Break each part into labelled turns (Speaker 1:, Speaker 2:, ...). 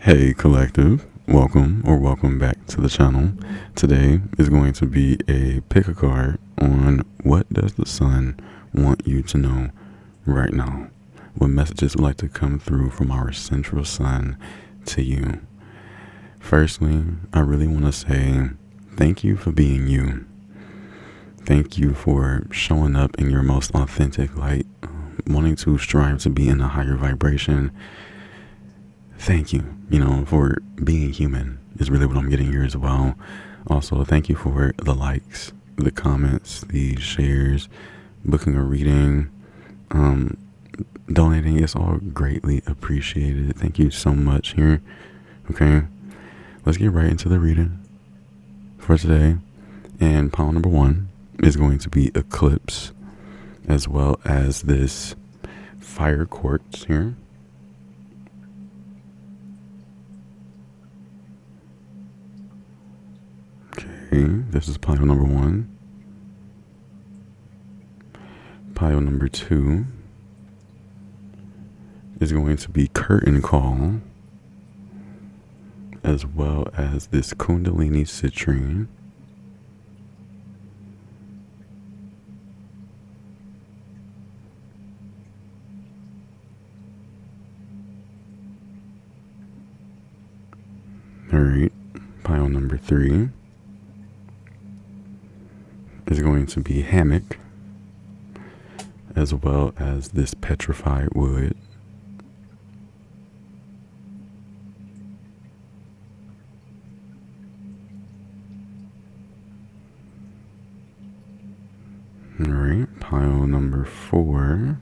Speaker 1: Hey collective, welcome back to the channel. Today is going to be a pick a card on what does the sun want you to know right now. What messages would like to come through from our central sun to you. Firstly, I really want to say thank you for being you. Thank you for showing up in your most authentic light, wanting to strive to be in a higher vibration. Thank you, for being human is really what I'm getting here as well. Also, thank you for the likes, the comments, the shares, booking a reading, donating. It's all greatly appreciated. Thank you so much here. Okay, let's get right into the reading for today. And pile number 1 is going to be Eclipse, as well as this fire quartz here. Okay, this is pile number 1. Pile number 2 is going to be Curtain Call, as well as this Kundalini Citrine. Alright, pile number 3 is going to be Hammock, as well as this Petrified wood. Alright, pile number 4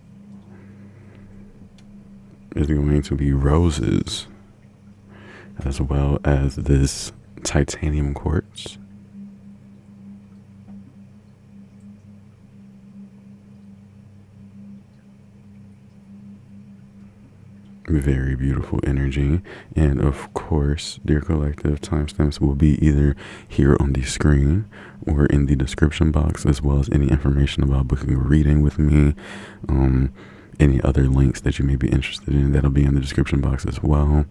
Speaker 1: is going to be Roses, as well as this titanium quartz. Very beautiful energy. And of course, dear collective, timestamps will be either here on the screen or in the description box, as well as any information about booking a reading with me. Any other links that you may be interested in, that'll be in the description box as well.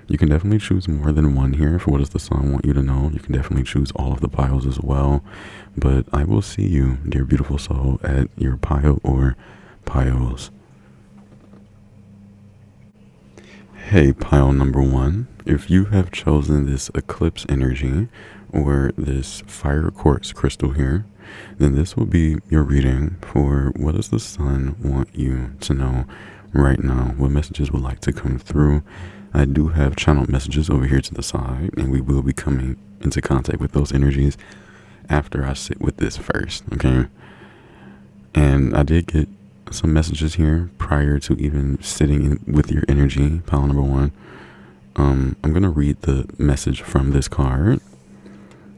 Speaker 1: You can definitely choose more than one here for what does the sun want you to know. You can definitely choose all of the piles as well. But I will see you, dear beautiful soul, at your pile or piles. Hey, pile number 1, if you have chosen this eclipse energy or this fire quartz crystal here, then this will be your reading for what does the sun want you to know right now, what messages would like to come through. I do have channeled messages over here to the side, and we will be coming into contact with those energies after I sit with this first, okay? And I did get some messages here prior to even sitting in with your energy, pile number 1. I'm going to read the message from this card.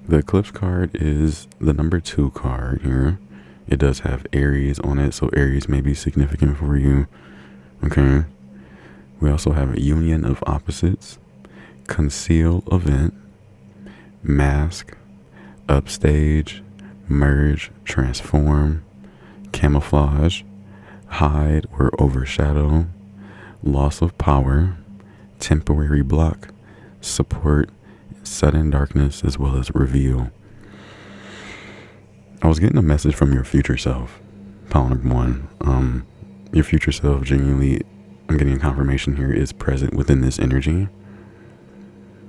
Speaker 1: The Eclipse card is the number 2 card here. It does have Aries on it, so Aries may be significant for you, okay? We also have a union of opposites, conceal event, mask, upstage, merge, transform, camouflage, hide or overshadow, loss of power, temporary block, support, sudden darkness, as well as reveal. I was getting a message from your future self, pile number 1. Your future self, genuinely, I'm getting a confirmation here, is present within this energy.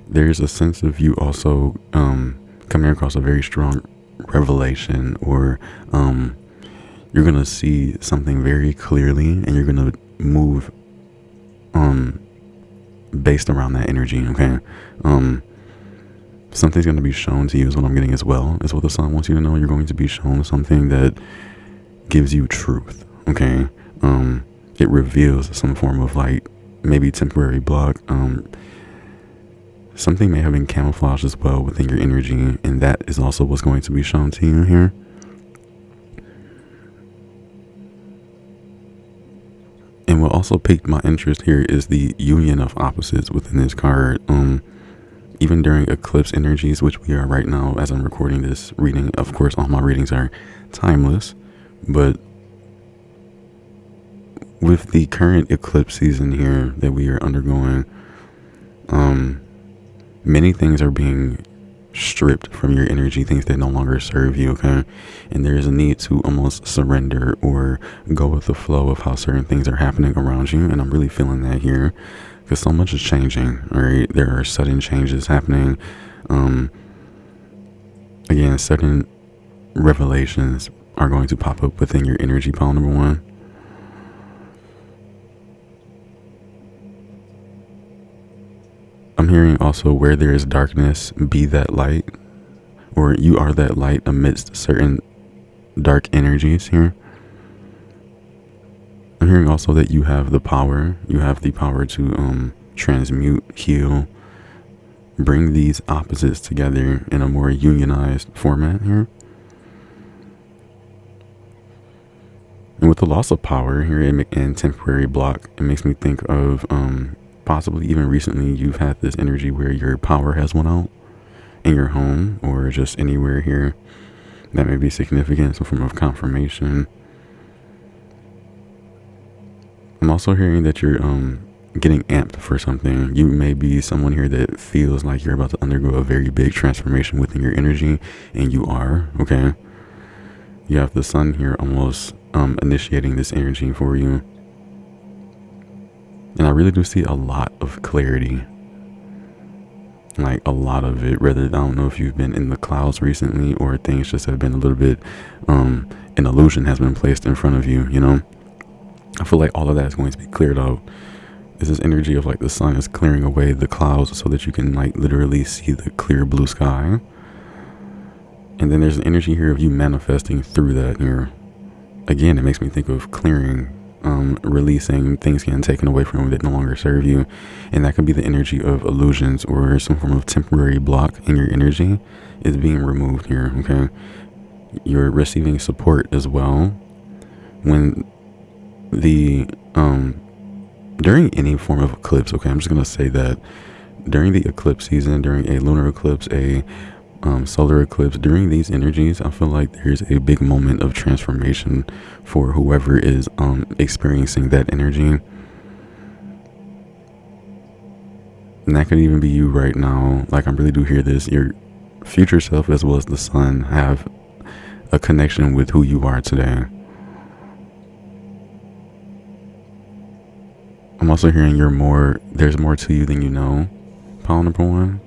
Speaker 1: There's a sense of you also coming across a very strong revelation, or you're going to see something very clearly, and you're going to move based around that energy, okay? Something's going to be shown to you is what I'm getting as well, is what the sun wants you to know. You're going to be shown something that gives you truth, okay? It reveals some form of like maybe temporary block. Something may have been camouflaged as well within your energy, and that is also what's going to be shown to you here. And what also piqued my interest here is the union of opposites within this card. Even during eclipse energies, which we are right now as I'm recording this reading, of course, all my readings are timeless, but with the current eclipse season here that we are undergoing, Many things are being stripped from your energy, things that no longer serve you, okay? And there is a need to almost surrender or go with the flow of how certain things are happening around you. And I'm really feeling that here because so much is changing, all right? There are sudden changes happening. Again, sudden revelations are going to pop up within your energy, pile number one. I'm hearing also, where there is darkness, be that light, or you are that light amidst certain dark energies here. I'm hearing also that you have the power. You have the power to transmute, heal, bring these opposites together in a more unionized format here. And with the loss of power here and temporary block, it makes me think of possibly even recently you've had this energy where your power has went out in your home or just anywhere here that may be significant, some form of confirmation. I'm also hearing that you're getting amped for something. You may be someone here that feels like you're about to undergo a very big transformation within your energy, and you are, okay? You have the sun here almost initiating this energy for you. And I really do see a lot of clarity. Like a lot of it. I don't know if you've been in the clouds recently or things just have been a little bit, an illusion has been placed in front of you, you know? I feel like all of that is going to be cleared out. It's this energy of like the sun is clearing away the clouds so that you can like literally see the clear blue sky. And then there's an energy here of you manifesting through that here. Again, it makes me think of clearing, releasing things getting taken away from you that no longer serve you. And that could be the energy of illusions or some form of temporary block in your energy is being removed here, okay? You're receiving support as well. When the, during any form of eclipse, okay, I'm just going to say that during the eclipse season, during a lunar eclipse, a solar eclipse, during these energies, I feel like there's a big moment of transformation for whoever is experiencing that energy. And that could even be you right now. Like, I really do hear this. Your future self as well as the sun have a connection with who you are today. I'm also hearing there's more to you than you know, pile number one.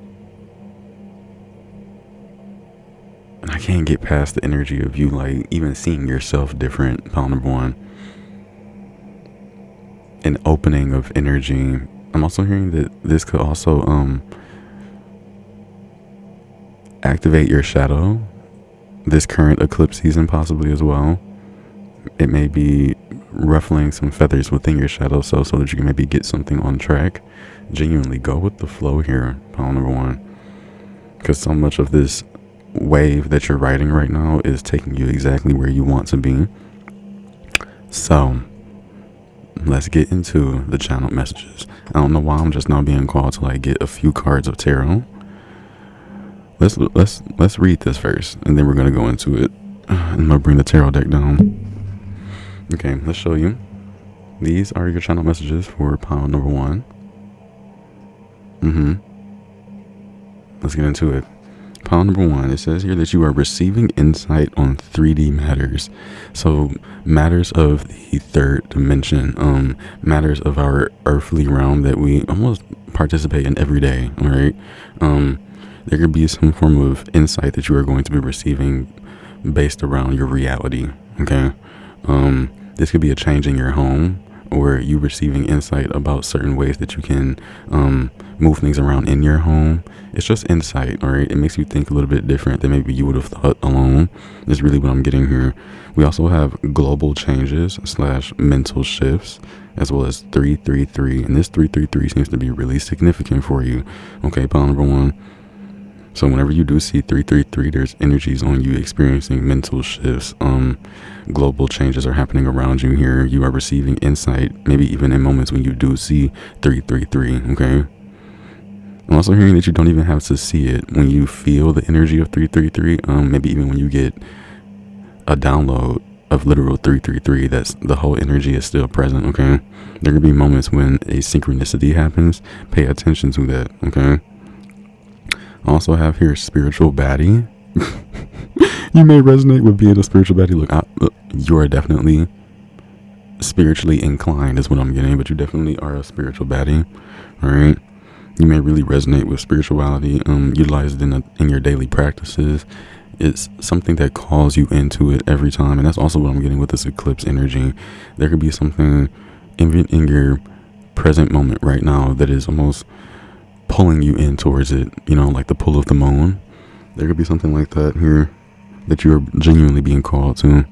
Speaker 1: And I can't get past the energy of you, like, even seeing yourself different, pile number one. An opening of energy. I'm also hearing that this could also activate your shadow. This current eclipse season possibly as well. It may be ruffling some feathers within your shadow so that you can maybe get something on track. Genuinely go with the flow here, pile number one. Because so much of this wave that you're riding right now is taking you exactly where you want to be. So let's get into the channel messages. I don't know why I'm just now being called to like get a few cards of tarot. Let's read this first and then we're gonna go into it. I'm gonna bring the tarot deck down. Okay, let's show you. These are your channel messages for pile number one. Let's get into it. Pile number one, it says here that you are receiving insight on 3D matters. So matters of the third dimension, matters of our earthly realm that we almost participate in every day, all right? There could be some form of insight that you are going to be receiving based around your reality, okay? This could be a change in your home or you receiving insight about certain ways that you can move things around in your home. It's just insight, all right? It makes you think a little bit different than maybe you would have thought alone. Is really what I'm getting here. We also have global changes / mental shifts, as well as 333. And this 333 seems to be really significant for you. Okay, pile number one. So whenever you do see 333, there's energies on you experiencing mental shifts. Global changes are happening around you here. You are receiving insight, maybe even in moments when you do see 333, okay? I'm also hearing that you don't even have to see it. When you feel the energy of 333, maybe even when you get a download of literal 333, that's the whole energy is still present, okay? There could be moments when a synchronicity happens. Pay attention to that, okay? Also have here spiritual baddie. You may resonate with being a spiritual baddie. Look, you are definitely spiritually inclined is what I'm getting, but you definitely are a spiritual baddie, all right? You may really resonate with spirituality, utilize it in your daily practices. It's something that calls you into it every time, and that's also what I'm getting with this eclipse energy. There could be something in your present moment right now that is almost pulling you in towards it, you know, like the pull of the moon. There could be something like that here that you're genuinely being called to.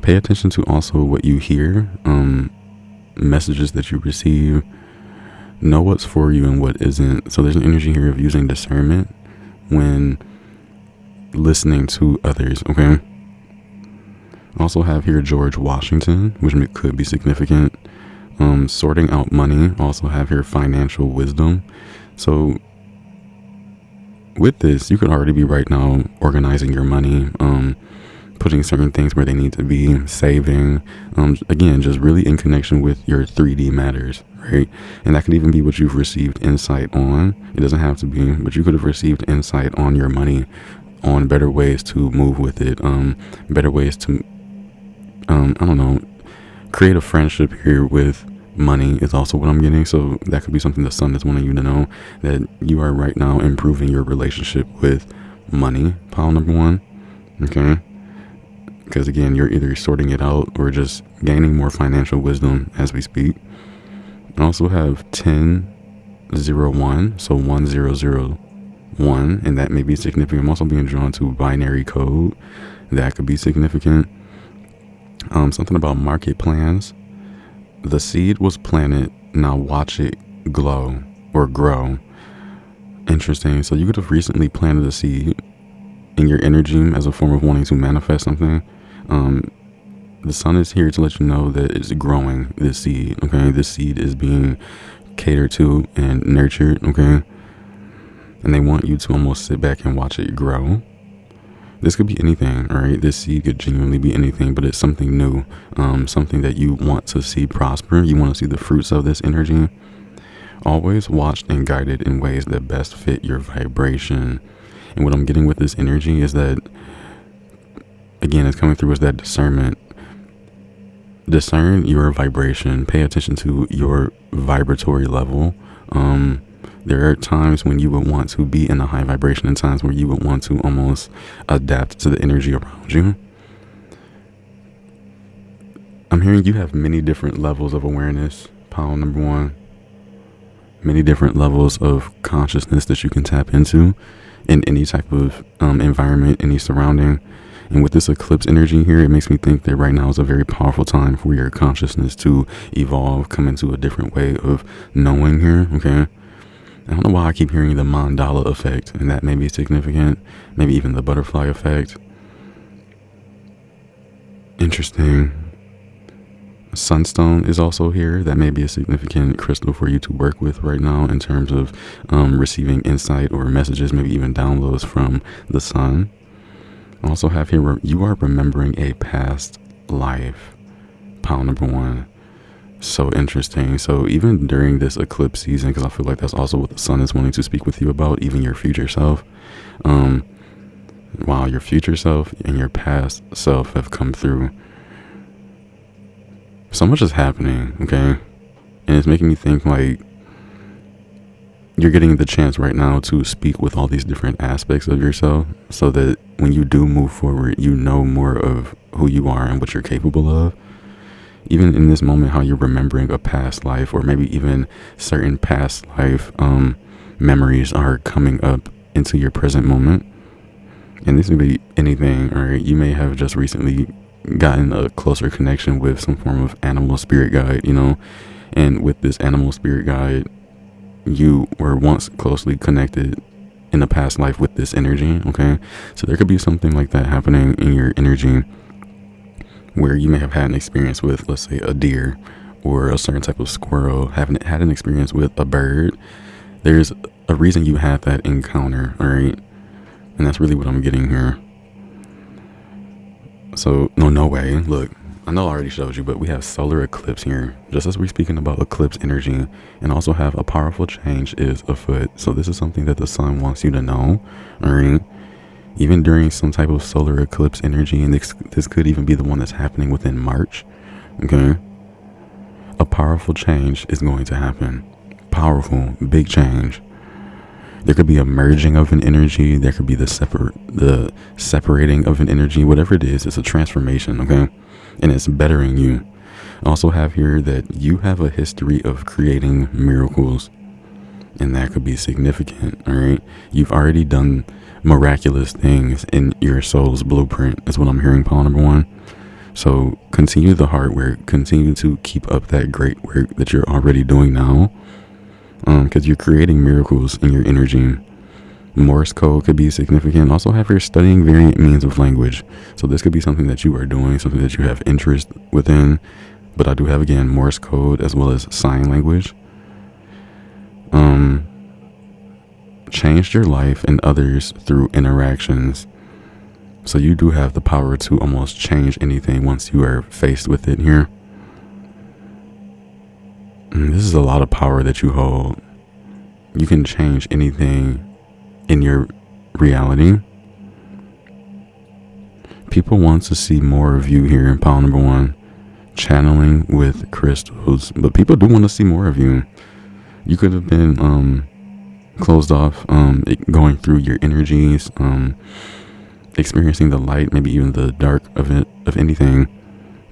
Speaker 1: Pay attention to also what you hear, messages that you receive. Know what's for you and what isn't. So there's an energy here of using discernment when listening to others, okay? Also have here George Washington, which could be significant. Sorting out money. Also have here financial wisdom. So with this, you could already be right now organizing your money, putting certain things where they need to be, saving, again, just really in connection with your 3D matters, right? And that could even be what you've received insight on. It doesn't have to be, but you could have received insight on your money, on better ways to move with it, better ways to, I don't know, create a friendship here with money is also what I'm getting. So that could be something the sun is wanting you to know, that you are right now improving your relationship with money, pile number one, okay? Because again, you're either sorting it out or just gaining more financial wisdom as we speak. I also have 1001, so 1001, and that may be significant. I'm also being drawn to binary code. That could be significant. Something about market plans. The seed was planted, now watch it glow or grow. Interesting. So you could have recently planted a seed in your energy as a form of wanting to manifest something. The sun is here to let you know that it's growing, this seed, okay? This seed is being catered to and nurtured, okay? And they want you to almost sit back and watch it grow. This could be anything, all right? This seed could genuinely be anything, but it's something new, something that you want to see prosper. You want to see the fruits of this energy. Always watched and guided in ways that best fit your vibration. And what I'm getting with this energy is that, again, it's coming through as that discernment. Discern your vibration. Pay attention to your vibratory level. There are times when you would want to be in a high vibration and times where you would want to almost adapt to the energy around you. I'm hearing you have many different levels of awareness, pile number one. Many different levels of consciousness that you can tap into in any type of environment, any surrounding. And with this eclipse energy here, it makes me think that right now is a very powerful time for your consciousness to evolve, come into a different way of knowing here, okay? I don't know why I keep hearing the mandala effect, and that may be significant. Maybe even the butterfly effect. Interesting. Sunstone is also here. That may be a significant crystal for you to work with right now in terms of receiving insight or messages, maybe even downloads from the sun. I also have here, you are remembering a past life, pile number one. So interesting. So even during this eclipse season, because I feel like that's also what the sun is wanting to speak with you about, even your future self. Wow, your future self and your past self have come through. So much is happening, okay? And it's making me think like you're getting the chance right now to speak with all these different aspects of yourself so that when you do move forward, you know more of who you are and what you're capable of. Even in this moment, how you're remembering a past life, or maybe even certain past life memories are coming up into your present moment. And this could be anything, or you may have just recently gotten a closer connection with some form of animal spirit guide, you know, and with this animal spirit guide, you were once closely connected in a past life with this energy, okay? So there could be something like that happening in your energy where you may have had an experience with, let's say, a deer or a certain type of squirrel, having had an experience with a bird. There's a reason you had that encounter, all right? And that's really what I'm getting here. So, no way. Look, I know I already showed you, but we have solar eclipse here. Just as we're speaking about eclipse energy, and also have a powerful change is afoot. So this is something that the sun wants you to know, alright? Even during some type of solar eclipse energy, and this could even be the one that's happening within March, okay? A powerful change is going to happen. Powerful, big change. There could be a merging of an energy. There could be the separating of an energy. Whatever it is, it's a transformation, okay? And it's bettering you. I also have here that you have a history of creating miracles. And that could be significant, all right? You've already done miraculous things in your soul's blueprint. That's what I'm hearing, Paul number 1. So continue the hard work. Continue to keep up that great work that you're already doing now. Because you're creating miracles in your energy. Morse code could be significant. Also have your studying variant means of language. So this could be something that you are doing, something that you have interest within. But I do have, again, Morse code as well as sign language. Changed your life and others through interactions. So you do have the power to almost change anything once you are faced with it here. This is a lot of power that you hold. You can change anything in your reality. People want to see more of you here in pile number 1. Channeling with crystals. But people do want to see more of you. You could have been closed off, going through your energies, experiencing the light, maybe even the dark of it, of anything.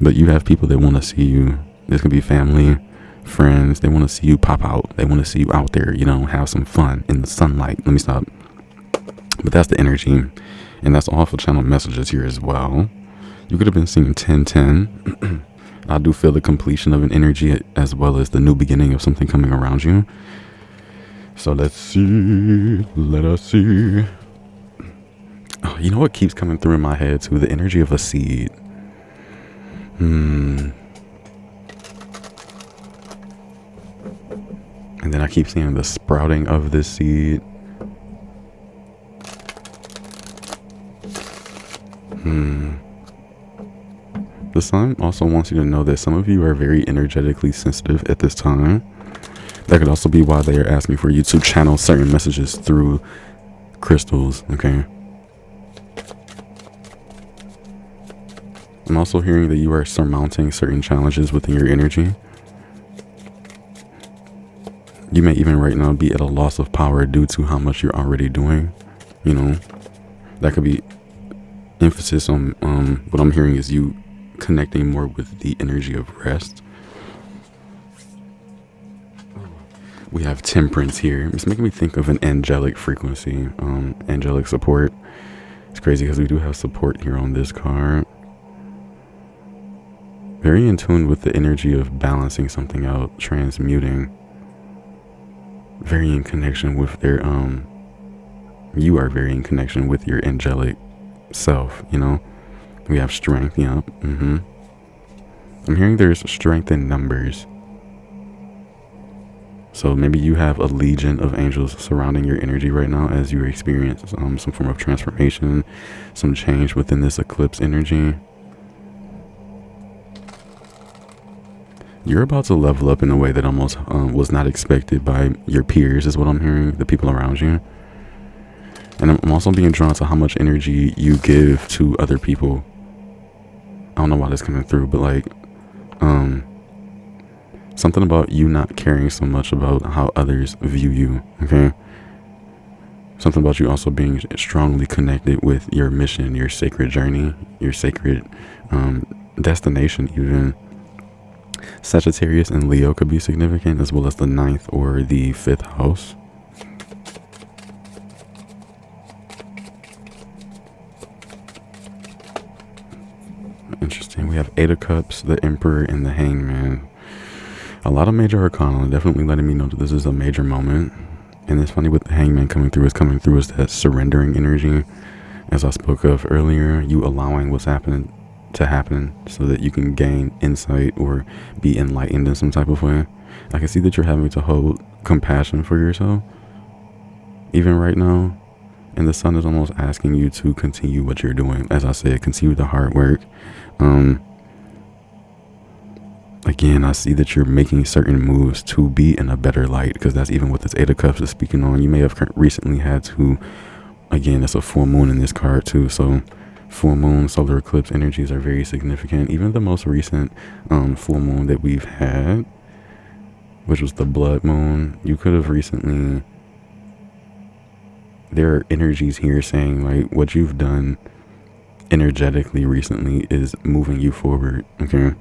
Speaker 1: But you have people that want to see you. This could be family, friends. They want to see you pop out. They want to see you out there, have some fun in the sunlight. Let me stop. But that's the energy. And that's all for channel messages here as well. You could have been seeing 1010. I do feel the completion of an energy as well as the new beginning of something coming around you. So let's see. Let us see. Oh, you know what keeps coming through in my head too? The energy of a seed. And then I keep seeing the sprouting of this seed. The sun also wants you to know that some of you are very energetically sensitive at this time. That could also be why they are asking for you to channel certain messages through crystals, okay? I'm also hearing that you are surmounting certain challenges within your energy. You may even right now be at a loss of power due to how much you're already doing. That could be emphasis on what I'm hearing is you connecting more with the energy of rest. We have temperance here. It's making me think of an angelic frequency, angelic support. It's crazy because we do have support here on this card. Very in tune with the energy of balancing something out, transmuting. Very in connection with their, you are very in connection with your angelic self, We have strength, yeah. I'm hearing there's strength in numbers. So maybe you have a legion of angels surrounding your energy right now as you experience some form of transformation, some change within this eclipse energy. You're about to level up in a way that almost was not expected by your peers, is what I'm hearing, the people around you. And I'm also being drawn to how much energy you give to other people. I don't know why that's coming through, but something about you not caring so much about how others view you, okay? Something about you also being strongly connected with your mission, your sacred journey, your sacred destination even. Sagittarius and Leo could be significant, as well as the 9th or the 5th house. Interesting. We have 8 of Cups, the Emperor, and the Hangman. A lot of major arcana, definitely letting me know that this is a major moment. And it's funny with the Hangman coming through is that surrendering energy. As I spoke of earlier, you allowing what's happening to happen so that you can gain insight or be enlightened in some type of way. I can see that you're having to hold compassion for yourself even right now, And the sun is almost asking you to continue what you're doing. As I said, continue the hard work. Again, I see that you're making certain moves to be in a better light, because that's even what this Eight of Cups is speaking on. You may have recently had to, again, it's a full moon in this card too. So full moon, solar eclipse energies are very significant. Even the most recent full moon that we've had, which was the blood moon, you could have recently, there are energies here saying like what you've done energetically recently is moving you forward. Okay.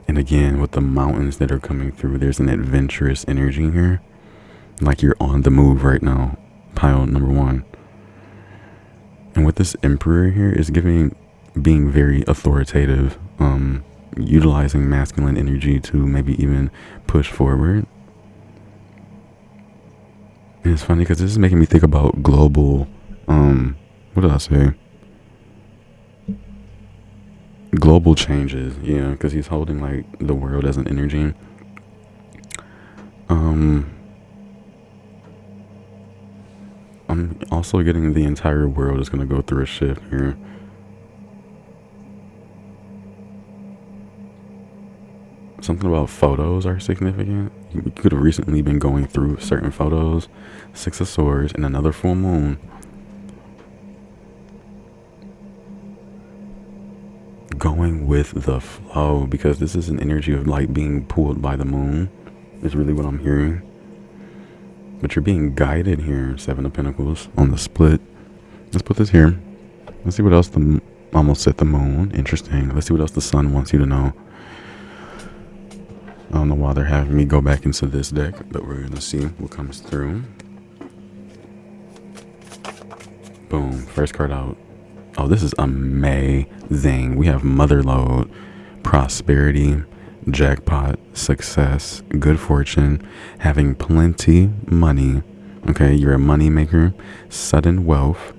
Speaker 1: And again, with the mountains that are coming through, there's an adventurous energy here. Like you're on the move right now, pile number one. And with this Emperor here is giving, being very authoritative, utilizing masculine energy to maybe even push forward. And it's funny because this is making me think about global, what did I say? Global changes, yeah, because he's holding like the world as an energy. I'm also getting the entire world is going to go through a shift here. Something about photos are significant. You could have recently been going through certain photos. Six of Swords and another full moon. Going with the flow, because this is an energy of like being pulled by the moon is really what I'm hearing. But you're being guided here. Seven of Pentacles on the split. Let's put this here. Let's see what else the, almost set the moon. Interesting. Let's see what else the sun wants you to know. I don't know why they're having me go back into this deck, but we're gonna see what comes through. Boom, first card out. Oh, this is amazing. We have Motherlode, prosperity, jackpot, success, good fortune, having plenty money. Okay, you're a money maker, sudden wealth.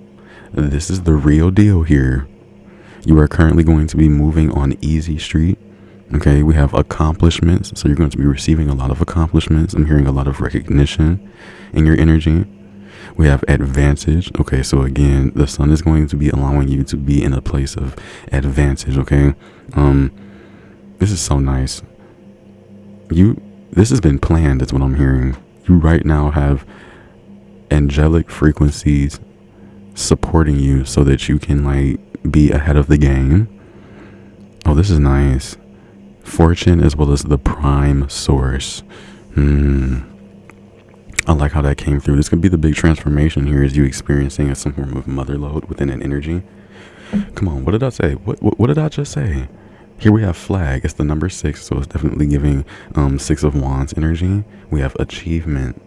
Speaker 1: This is the real deal here. You are currently going to be moving on easy street. Okay, we have accomplishments. So you're going to be receiving a lot of accomplishments. I'm hearing a lot of recognition in your energy. We have advantage. Okay, so again, the sun is going to be allowing you to be in a place of advantage. Okay, this is so nice. This has been planned. That's what I'm hearing. You right now have angelic frequencies supporting you so that you can like be ahead of the game. Oh, this is nice. Fortune as well as the prime source. I like how that came through. This could be the big transformation here, is you experiencing some form of motherlode within an energy. Come on, what did I say? What did I just say? Here we have flag. It's the number 6, so it's definitely giving Six of Wands energy. We have achievement,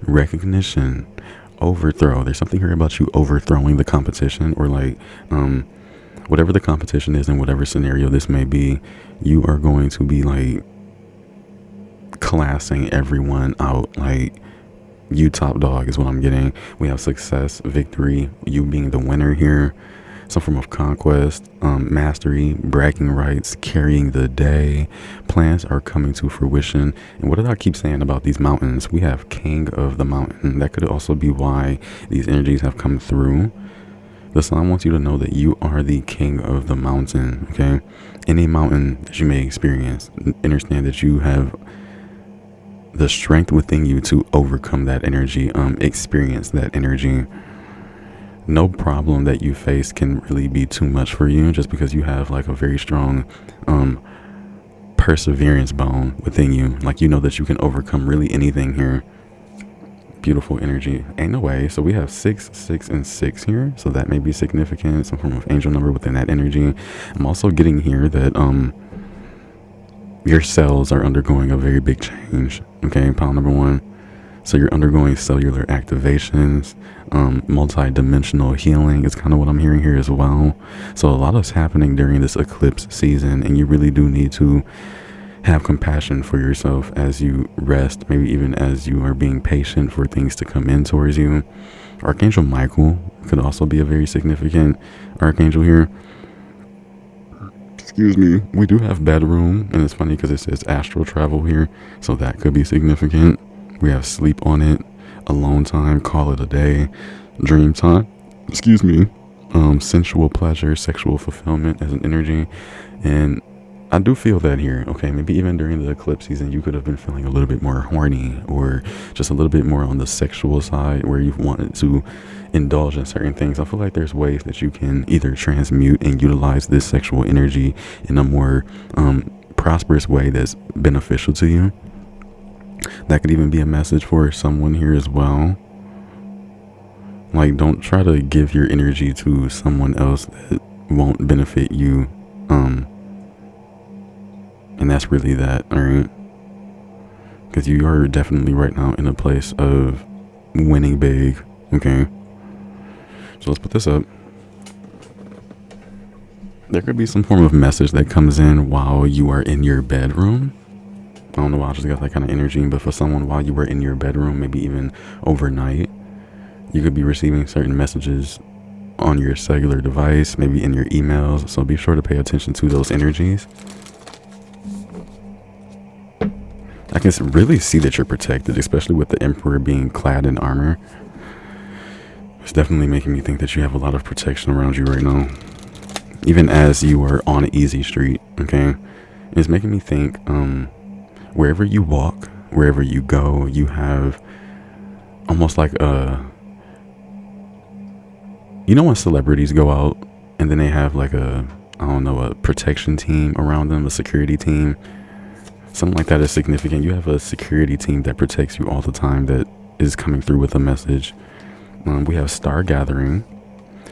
Speaker 1: recognition, overthrow. There's something here about you overthrowing the competition, or like whatever the competition is in whatever scenario this may be, you are going to be like classing everyone out. Like, you top dog is what I'm getting. We have success, victory, you being the winner here. Some form of conquest, mastery, bragging rights, carrying the day. Plans are coming to fruition. And what did I keep saying about these mountains? We have king of the mountain. That could also be why these energies have come through. The sun wants you to know that you are the king of the mountain. Okay, any mountain that you may experience, understand that you have the strength within you to overcome that energy, experience that energy. No problem that you face can really be too much for you, just because you have like a very strong perseverance bone within you. Like, you know that you can overcome really anything here. Beautiful energy. Ain't no way. So we have 6, 6, and 6 here, so that may be significant, some form of angel number within that energy. I'm also getting here that your cells are undergoing a very big change. Okay, pile number 1. So you're undergoing cellular activations, multi-dimensional healing is kind of what I'm hearing here as well. So a lot is happening during this eclipse season, and you really do need to have compassion for yourself as you rest, maybe even as you are being patient for things to come in towards you. Archangel Michael could also be a very significant archangel here. Excuse me. We do have bedroom, and it's funny because it says astral travel here, so that could be significant. We have sleep on it. alone time, call it a day, dream time, excuse me, sensual pleasure, sexual fulfillment as an energy. And I do feel that here, okay? Maybe even during the eclipse season, you could have been feeling a little bit more horny, or just a little bit more on the sexual side where you've wanted to indulge in certain things. I feel like there's ways that you can either transmute and utilize this sexual energy in a more prosperous way that's beneficial to you. That could even be a message for someone here as well. Like, don't try to give your energy to someone else that won't benefit you. And that's really that, alright? Because you are definitely right now in a place of winning big, okay? So let's put this up. There could be some form of message that comes in while you are in your bedroom. I don't know why I just got that kind of energy, but for someone while you were in your bedroom, maybe even overnight, you could be receiving certain messages on your cellular device, maybe in your emails. So be sure to pay attention to those energies. I can really see that you're protected, especially with the Emperor being clad in armor. It's definitely making me think that you have a lot of protection around you right now, even as you are on Easy Street, okay? It's making me think, wherever you walk, wherever you go, you have almost like you know when celebrities go out and then they have like a protection team around them, a security team. Something like that is significant. You have a security team that protects you all the time, that is coming through with a message. We have star gathering,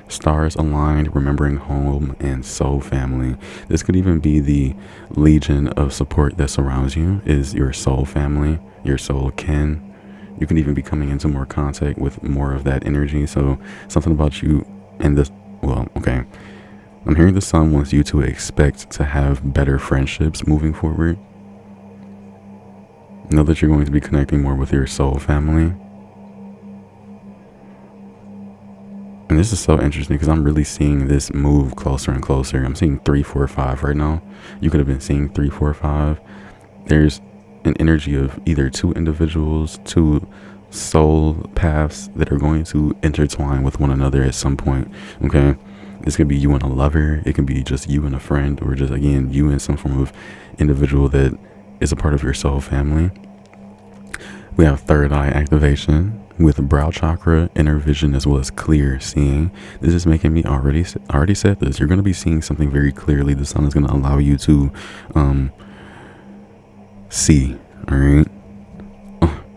Speaker 1: stars aligned, remembering home, and soul family. This could even be the legion of support that surrounds you, is your soul family, your soul kin. You can even be coming into more contact with more of that energy. So something about you and this, well, okay. I'm hearing the sun wants you to expect to have better friendships moving forward. Know that you're going to be connecting more with your soul family. And this is so interesting because I'm really seeing this move closer and closer. I'm seeing 3, 4, 5 right now. You could have been seeing 3, 4, 5. There's an energy of either two individuals, two soul paths that are going to intertwine with one another at some point, okay? This could be you and a lover. It can be just you and a friend, or just, again, you and some form of individual that is a part of your soul family. We have third eye activation with brow chakra, inner vision, as well as clear seeing. This is making me already said this. You're going to be seeing something very clearly. The sun is going to allow you to see. All right.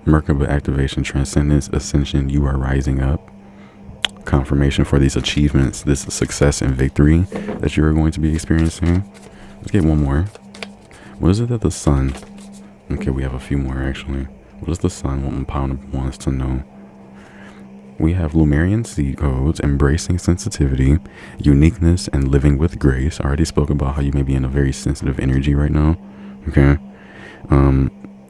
Speaker 1: Merkaba activation, transcendence, ascension. You are rising up. Confirmation for these achievements, this success and victory that you are going to be experiencing. Let's get one more. What is it that the sun? Okay, we have a few more actually. What does the sun wants to know? We have Lumerian seed codes, embracing sensitivity, uniqueness, and living with grace. I already spoke about how you may be in a very sensitive energy right now. Okay.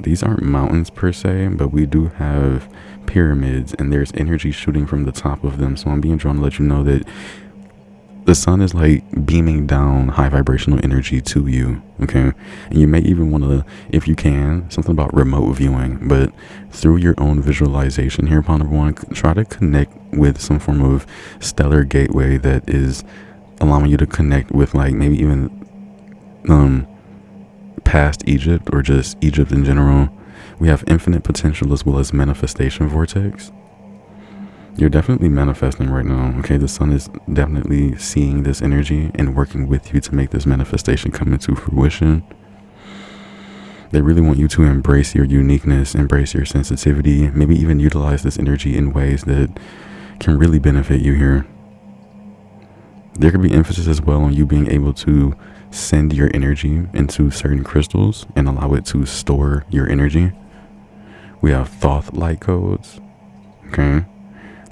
Speaker 1: These aren't mountains per se, but we do have pyramids, and there's energy shooting from the top of them. So I'm being drawn to let you know that the sun is like beaming down high vibrational energy to you, okay? And you may even want to, if you can, something about remote viewing, but through your own visualization here, upon everyone, try to connect with some form of stellar gateway that is allowing you to connect with, like, maybe even past Egypt, or just Egypt in general. We have infinite potential as well as manifestation vortex. You're definitely manifesting right now, okay? The sun is definitely seeing this energy and working with you to make this manifestation come into fruition. They really want you to embrace your uniqueness, embrace your sensitivity, maybe even utilize this energy in ways that can really benefit you here. There could be emphasis as well on you being able to send your energy into certain crystals and allow it to store your energy. We have thought light codes, okay?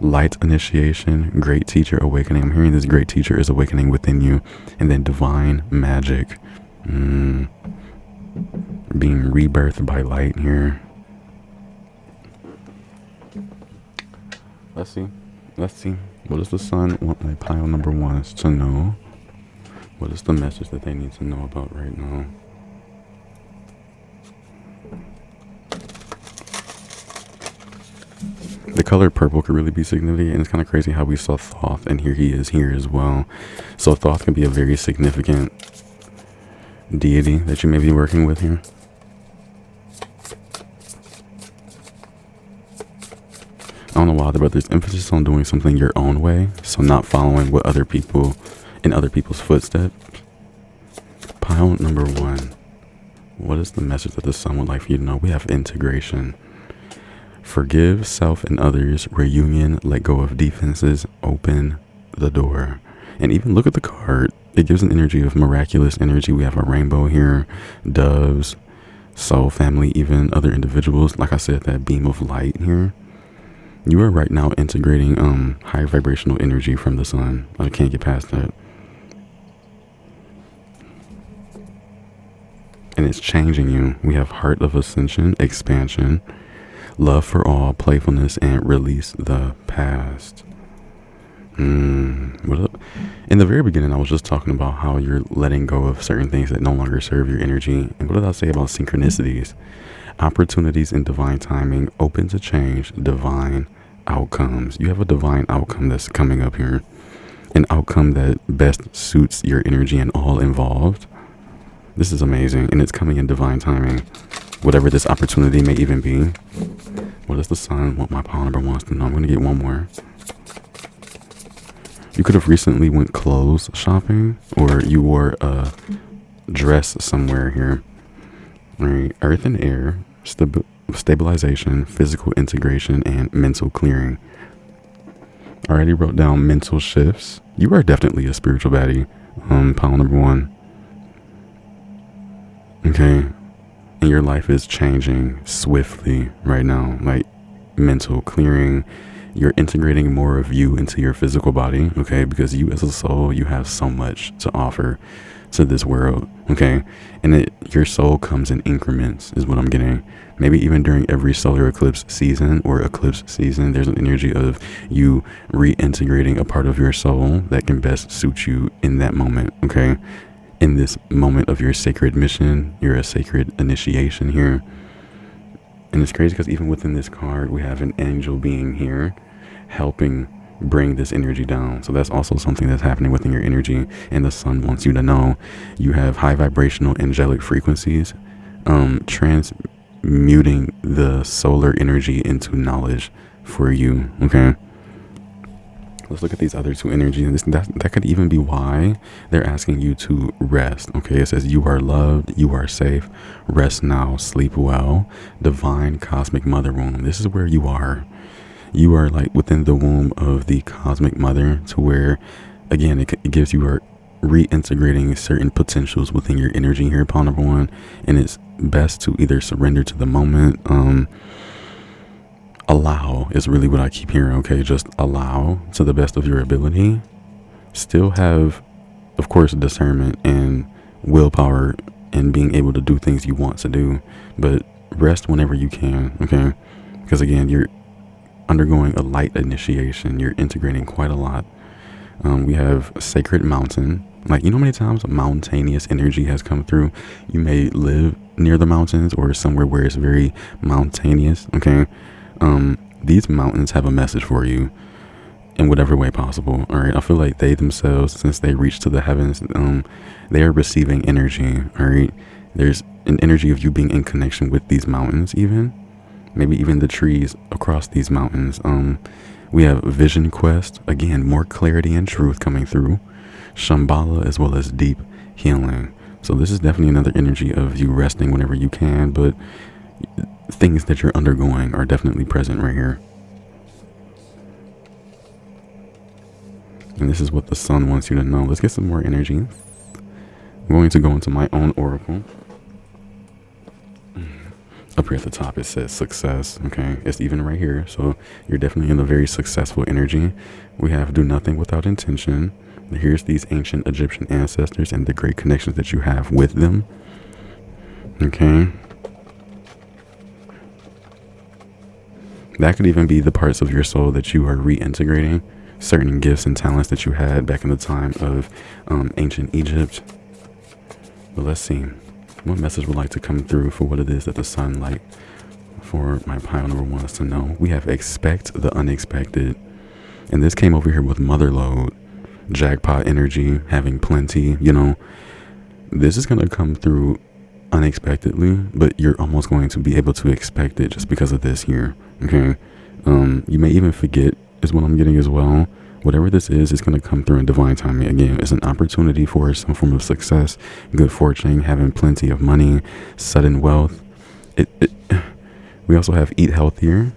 Speaker 1: Light initiation, great teacher awakening. I'm hearing this great teacher is awakening within you. And then divine magic, being rebirthed by light here. Let's see. What does the sun want my pile number ones to know? What is the message that they need to know about right now? The color purple could really be significant, and it's kind of crazy how we saw Thoth, and here he is here as well. So Thoth can be a very significant deity that you may be working with here. I don't know why, but there's emphasis on doing something your own way, so not following what other people in other people's footsteps. Pile number 1. What is the message that the sun would like for you to know? We have integration. Forgive self and others, reunion, let go of defenses, open the door. And even look at the card. It gives an energy of miraculous energy. We have a rainbow here, doves, soul family, even other individuals. Like I said, that beam of light here. You are right now integrating high vibrational energy from the sun. I can't get past that. And it's changing you. We have heart of ascension, expansion, love for all, playfulness, and release the past. What up? In the very beginning, I was just talking about how you're letting go of certain things that no longer serve your energy. And what did I say about synchronicities? Opportunities in divine timing, open to change, divine outcomes. You have a divine outcome that's coming up here. An outcome that best suits your energy and all involved. This is amazing, and it's coming in divine timing. Whatever this opportunity may even be. What does the sun want my pile number wants to know? I'm going to get one more. You could have recently went clothes shopping, or you wore a dress somewhere here. All right, earth and air, stabilization, physical integration, and mental clearing. I already wrote down mental shifts. You are definitely a spiritual baddie. Pile number 1. Okay. And your life is changing swiftly right now. Like mental clearing. You're integrating more of you into your physical body. Okay. Because you as a soul, you have so much to offer to this world. Okay. And your soul comes in increments is what I'm getting. Maybe even during every solar eclipse season or eclipse season, there's an energy of you reintegrating a part of your soul that can best suit you in that moment. Okay. In this moment of your sacred mission, you're a sacred initiation here. And it's crazy because even within this card, we have an angel being here helping bring this energy down. So that's also something that's happening within your energy. And the sun wants you to know you have high vibrational angelic frequencies, transmuting the solar energy into knowledge for you. Okay. Let's look at these other 2 energies. That could even be why they're asking you to rest. Okay, it says you are loved, you are safe, rest now, sleep well. Divine cosmic mother womb. This is where you are. You are like within the womb of the cosmic mother, to where, again, it gives you a reintegrating certain potentials within your energy here, pile number 1. And it's best to either surrender to the moment, allow is really what I keep hearing. Okay, just allow to the best of your ability. Still have, of course, discernment and willpower and being able to do things you want to do, but rest whenever you can. Okay, because again, you're undergoing a light initiation. You're integrating quite a lot. We have sacred mountain. Like, you know how many times mountainous energy has come through? You may live near the mountains or somewhere where it's very mountainous. Okay. These mountains have a message for you in whatever way possible. All right. I feel like they themselves, since they reach to the heavens, they are receiving energy. All right. There's an energy of you being in connection with these mountains, even maybe even the trees across these mountains. We have vision quest. Again, more clarity and truth coming through. Shambhala, as well as deep healing. So this is definitely another energy of you resting whenever you can, but things that you're undergoing are definitely present right here. And this is what the sun wants you to know. Let's get some more energy. I'm going to go into my own oracle. Up here at the top, it says success. Okay, it's even right here. So you're definitely in a very successful energy. We have do nothing without intention. Here's these ancient Egyptian ancestors and the great connections that you have with them. Okay. That could even be the parts of your soul that you are reintegrating, certain gifts and talents that you had back in the time of ancient Egypt. But let's see what message would like to come through for what it is that the sun like for my pile number one is to know. We have expect the unexpected. And this came over here with mother lode, jackpot energy, having plenty, you know. This is going to come through unexpectedly, but you're almost going to be able to expect it just because of this here. Okay. You may even forget is what I'm getting as well. Whatever this is, it's going to come through in divine timing. Again, it's an opportunity for some form of success, good fortune, having plenty of money, sudden wealth. We also have eat healthier,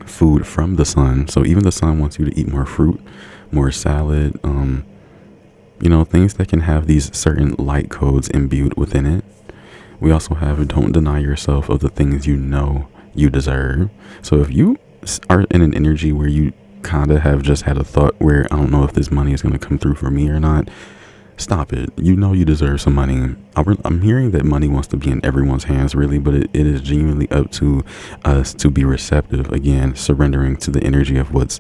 Speaker 1: food from the sun. So even the sun wants you to eat more fruit, more salad, you know, things that can have these certain light codes imbued within it. We also have don't deny yourself of the things you know you deserve. So if you are in an energy where you kind of have just had a thought where I don't know if this money is going to come through for me or not, stop it. You know you deserve some money. I'm hearing that money wants to be in everyone's hands, really, but it is genuinely up to us to be receptive. Again, surrendering to the energy of what's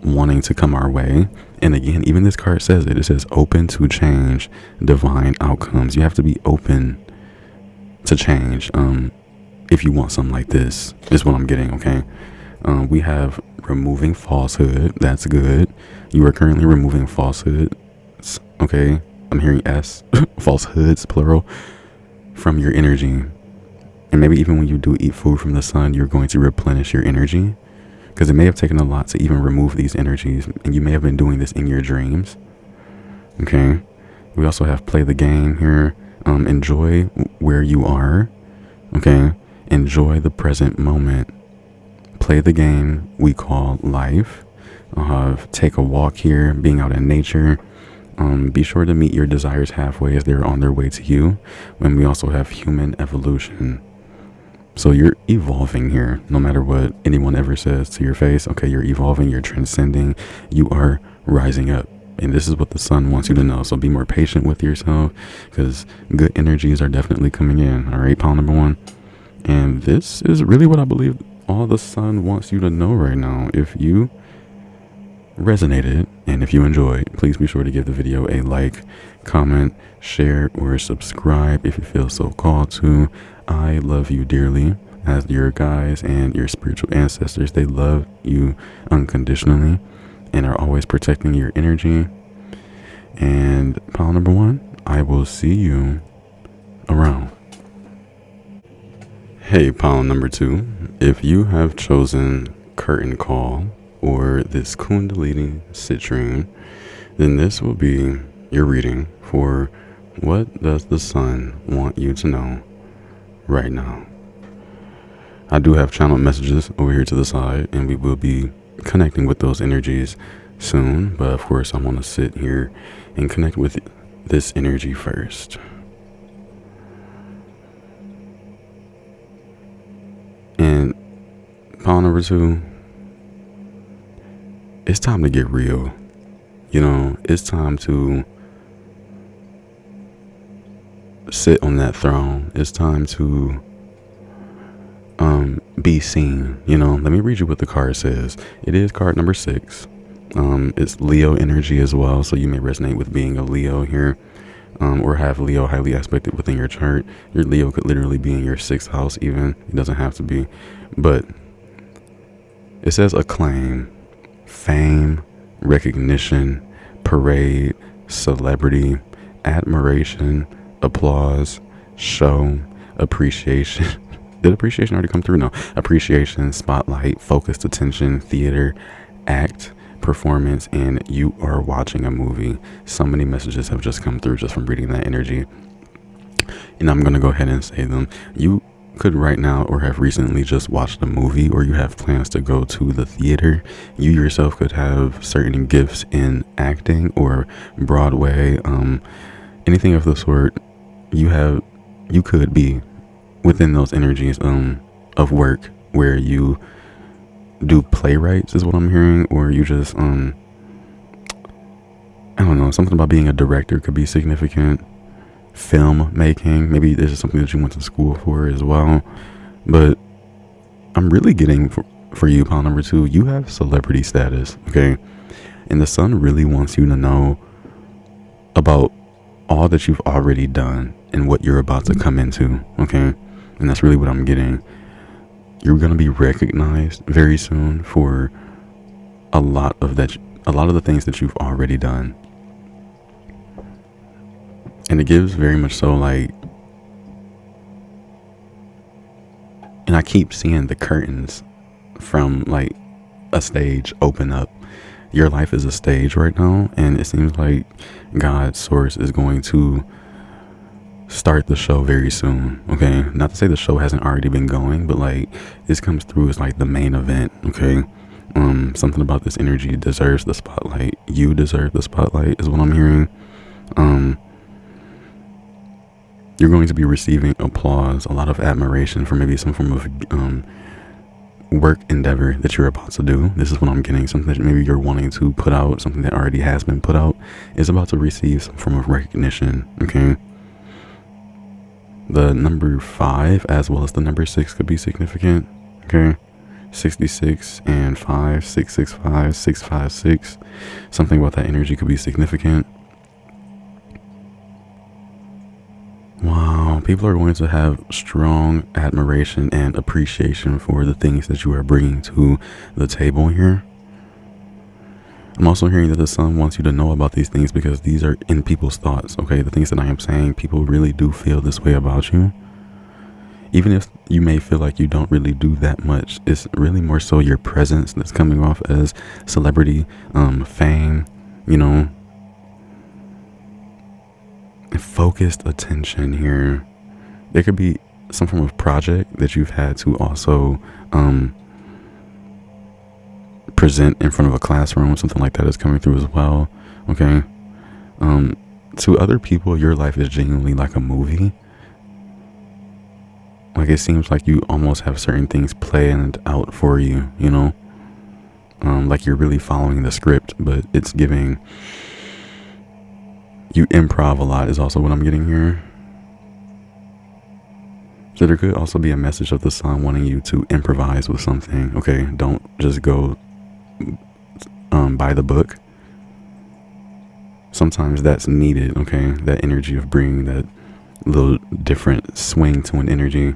Speaker 1: wanting to come our way. And again, even this card says it says open to change, divine outcomes. You have to be open to change if you want something like this, is what I'm getting. Okay. We have removing falsehood. That's good. You are currently removing falsehood. Okay, I'm hearing S, falsehoods, plural, from your energy. And maybe even when you do eat food from the sun, you're going to replenish your energy, because it may have taken a lot to even remove these energies, and you may have been doing this in your dreams. Okay, we also have play the game here. Enjoy where you are. Okay, enjoy the present moment. Play the game we call life. Take a walk here, being out in nature. Be sure to meet your desires halfway as they're on their way to you. And we also have human evolution. So you're evolving here, no matter what anyone ever says to your face. Okay, you're evolving, you're transcending, you are rising up. And this is what the sun wants you to know. So be more patient with yourself, because good energies are definitely coming in. All right, pile number one. And this is really what I believe all the sun wants you to know right now. If you resonated and if you enjoyed, please be sure to give the video a like, comment, share, or subscribe if you feel so called to. I love you dearly as your guides and your spiritual ancestors. They love you unconditionally and are always protecting your energy. And pile number one, I will see you around. Hey, pile number two, if you have chosen curtain call or this Kundalini Citrine, then this will be your reading for what does the sun want you to know right now. I do have channel messages over here to the side, and we will be connecting with those energies soon, but of course I want to sit here and connect with this energy first. And pile number two, it's time to get real. You know, it's time to sit on that throne. It's time to be seen. You know, let me read you what the card says. It is card number 6. It's Leo energy as well, so you may resonate with being a Leo here, or have Leo highly aspected within your chart. Your Leo could literally be in your 6th house even. It doesn't have to be. But it says acclaim, fame, recognition, parade, celebrity, admiration, applause, show, appreciation. Did appreciation already come through? No. Appreciation, spotlight, focused attention, theater, act, performance, and you are watching a movie. So many messages have just come through just from reading that energy, and I'm going to go ahead and say them. You could right now or have recently just watched a movie, or you have plans to go to the theater. You yourself could have certain gifts in acting or Broadway, anything of the sort. You could be within those energies of work where you do playwrights, is what I'm hearing, or you just I don't know, something about being a director could be significant. Film making, maybe this is something that you went to school for as well. But I'm really getting for you, pile number 2, you have celebrity status, okay? And the sun really wants you to know about all that you've already done and what you're about to come into, okay? And that's really what I'm getting. you're going to be recognized very soon for a lot of the things that you've already done. And it gives very much so like, and I keep seeing the curtains from like a stage open up. Your life is a stage right now, and it seems like God's source is going to start the show very soon. Okay, not to say the show hasn't already been going, but like this comes through as like the main event. Okay, something about this energy deserves the spotlight. You deserve the spotlight is what I'm hearing. You're going to be receiving applause, a lot of admiration for maybe some form of work endeavor that you're about to do. This is what I'm getting. Something that maybe you're wanting to put out, something that already has been put out, is about to receive some form of recognition. Okay. The number 5 as well as the number 6 could be significant. Okay. 66 and 5, 665, 656. Something about that energy could be significant. Wow, people are going to have strong admiration and appreciation for the things that you are bringing to the table here. I'm also hearing that the sun wants you to know about these things because these are in people's thoughts, okay? The things that I am saying, people really do feel this way about you. Even if you may feel like you don't really do that much, it's really more so your presence that's coming off as celebrity, fame, you know, focused attention here. There could be some form of project that you've had to also present in front of a classroom. Something like that is coming through as well. Okay. To other people, your life is genuinely like a movie. Like it seems like you almost have certain things planned out for you, you know, like you're really following the script, but it's giving you improv a lot is also what I'm getting here. So there could also be a message of the sun wanting you to improvise with something. Okay, don't just go by the book. Sometimes that's needed, okay? That energy of bringing that little different swing to an energy.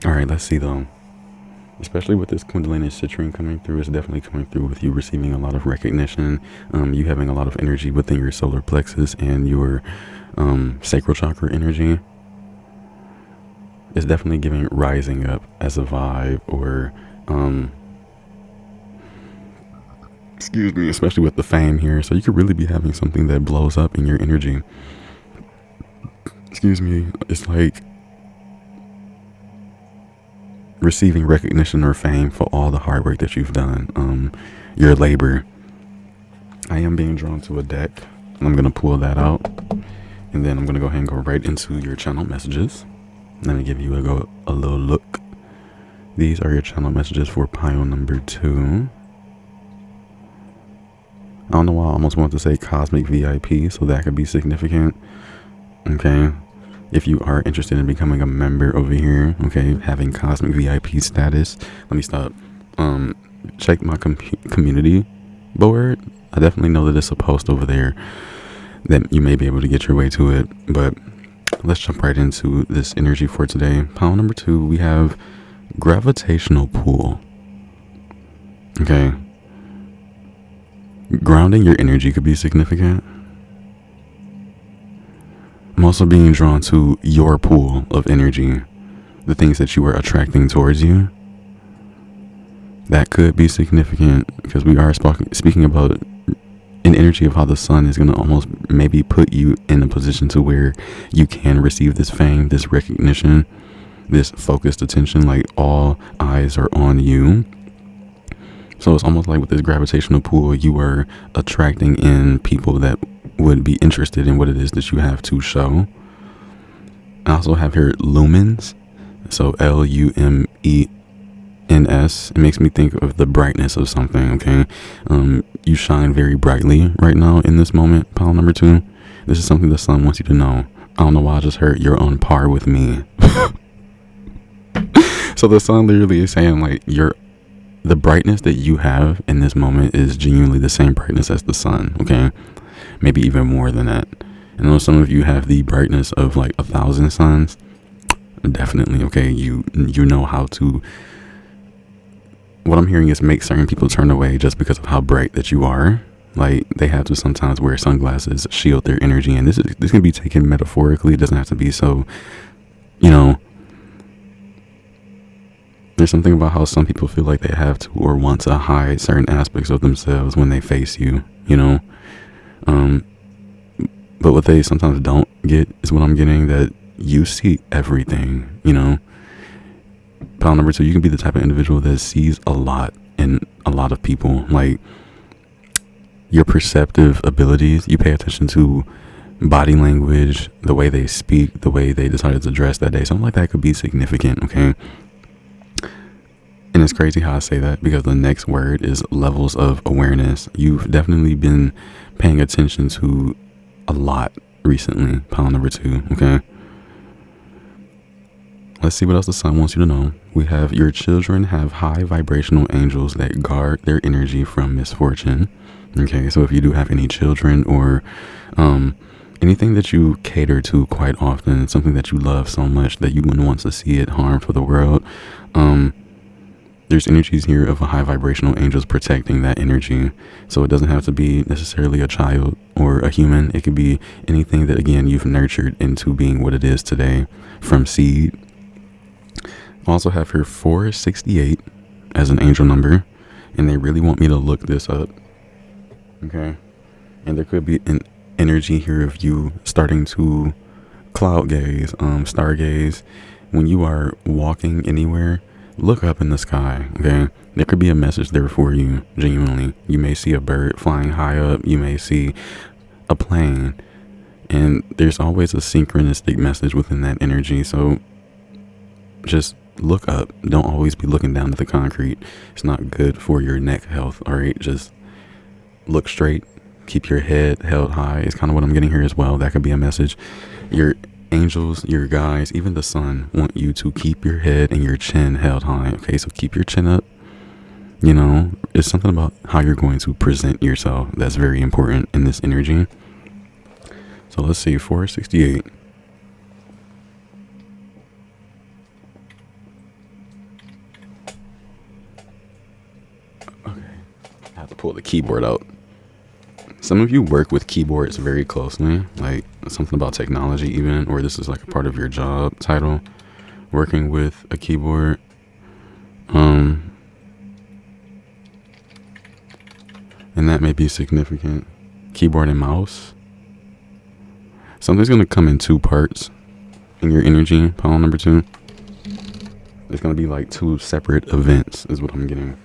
Speaker 1: All right, let's see though. Especially with this Kundalini Citrine coming through, it's definitely coming through with you receiving a lot of recognition, you having a lot of energy within your solar plexus and your sacral chakra energy. It's definitely giving rising up as a vibe, or excuse me, especially with the fame here. So you could really be having something that blows up in your energy. Excuse me, it's like receiving recognition or fame for all the hard work that you've done, your labor. I am being drawn to a deck. I'm going to pull that out, and then I'm going to go ahead and go right into your channel messages. Let me give you a little look. These are your channel messages for pile number 2. I don't know why I almost want to say cosmic VIP, so that could be significant. Okay. If you are interested in becoming a member over here, okay, having cosmic VIP status, let me stop. Check my community board. I definitely know that it's a post over there that you may be able to get your way to it. But let's jump right into this energy for today. Pile number 2, we have gravitational pull. Okay. Grounding your energy could be significant. I'm also being drawn to your pool of energy, the things that you are attracting towards you. That could be significant because we are speaking about an energy of how the sun is going to almost maybe put you in a position to where you can receive this fame, this recognition, this focused attention, like all eyes are on you. So it's almost like with this gravitational pull, you are attracting in people that would be interested in what it is that you have to show. I also have here lumens, so Lumens. It makes me think of the brightness of something. Okay, you shine very brightly right now in this moment. Pile number 2, this is something the sun wants you to know. I don't know why I just heard you're on par with me. So the sun literally is saying like the brightness that you have in this moment is genuinely the same brightness as the sun. Okay, maybe even more than that. I know some of you have the brightness of like 1,000 suns. definitely. Okay, you know how to. What I'm hearing is make certain people turn away just because of how bright that you are. Like, they have to sometimes wear sunglasses, shield their energy, and this can be taken metaphorically. It doesn't have to be so, you know. There's something about how some people feel like they have to or want to hide certain aspects of themselves when they face you, you know. But what they sometimes don't get is what I'm getting, that you see everything, you know. Pile number 2, you can be the type of individual that sees a lot in a lot of people. Like, your perceptive abilities, you pay attention to body language, the way they speak, the way they decided to dress that day. Something like that could be significant, okay? And it's crazy how I say that, because the next word is levels of awareness. You've definitely been paying attention to a lot recently, pile number 2, okay? Let's see what else the sun wants you to know. We have your children have high vibrational angels that guard their energy from misfortune. Okay, so if you do have any children or anything that you cater to quite often, something that you love so much that you wouldn't want to see it harm for the world, there's energies here of a high vibrational angels protecting that energy. So it doesn't have to be necessarily a child or a human. It could be anything that, again, you've nurtured into being what it is today from seed. Also have here 468 as an angel number, and they really want me to look this up. Okay. And there could be an energy here of you starting to cloud gaze, stargaze. When you are walking anywhere, look up in the sky, okay? There could be a message there for you, genuinely. You may see a bird flying high up. You may see a plane. And there's always a synchronistic message within that energy. So just look up. Don't always be looking down at the concrete. It's not good for your neck health, all right? Just look straight. Keep your head held high. It's kind of what I'm getting here as well. That could be a message. Your angels, your guides, even the sun want you to keep your head and your chin held high. Okay, so keep your chin up. You know, it's something about how you're going to present yourself that's very important in this energy. So let's see, 468. Okay, I have to pull the keyboard out. Some of you work with keyboards very closely, like something about technology even, or this is like a part of your job title, working with a keyboard. And that may be significant. Keyboard and mouse. Something's going to come in 2 parts in your energy, pile number 2. It's going to be like 2 separate events is what I'm getting.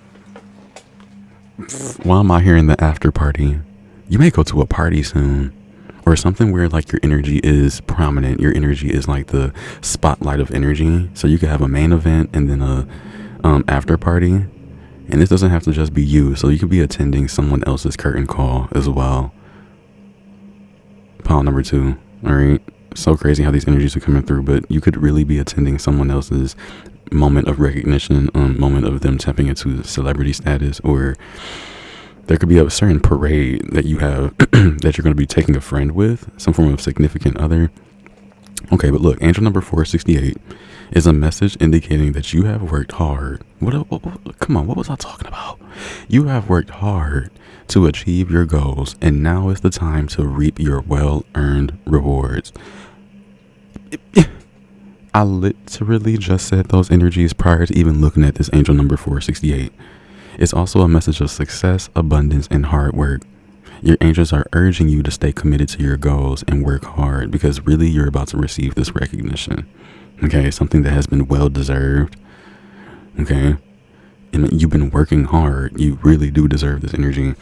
Speaker 1: While I'm out here in the after party, you may go to a party soon, or something where like your energy is prominent. Your energy is like the spotlight of energy. So you could have a main event and then a after party. And this doesn't have to just be you. So you could be attending someone else's curtain call as well. Pile number 2. All right. So crazy how these energies are coming through, but you could really be attending someone else's moment of recognition, moment of them tapping into celebrity status, or there could be a certain parade that you have that you're going to be taking a friend with, some form of significant other. Okay, but look, angel number 468 is a message indicating that you have worked hard. Come on, what was I talking about? You have worked hard to achieve your goals, and now is the time to reap your well-earned rewards. I literally just said those energies prior to even looking at this angel number 468. It's also a message of success, abundance, and hard work. Your angels are urging you to stay committed to your goals and work hard, because really you're about to receive this recognition. Okay, something that has been well deserved. Okay, and you've been working hard. You really do deserve this energy.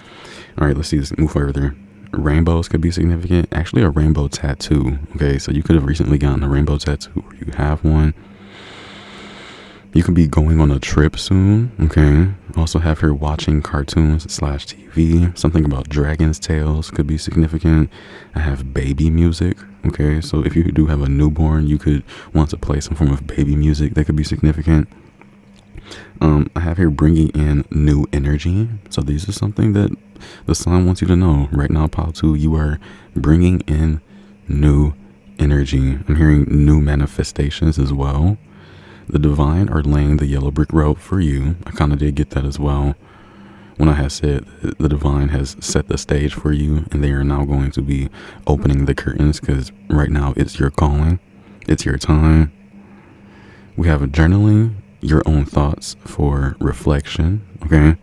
Speaker 1: All right, let's see this. Move further. Rainbows could be significant. Actually, a rainbow tattoo. Okay, so you could have recently gotten a rainbow tattoo, or you have one. You could be going on a trip soon. Okay. Also have her watching cartoons / TV. Something about dragon's tails could be significant. I have baby music. Okay. So if you do have a newborn, you could want to play some form of baby music that could be significant. I have here bringing in new energy. So this is something that the sun wants you to know right now, pile 2. You are bringing in new energy. I'm hearing new manifestations as well. The divine are laying the yellow brick road for you. I kind of did get that as well when I had said the divine has set the stage for you, and they are now going to be opening the curtains, because right now it's your calling. It's your time. We have journaling your own thoughts for reflection. Okay.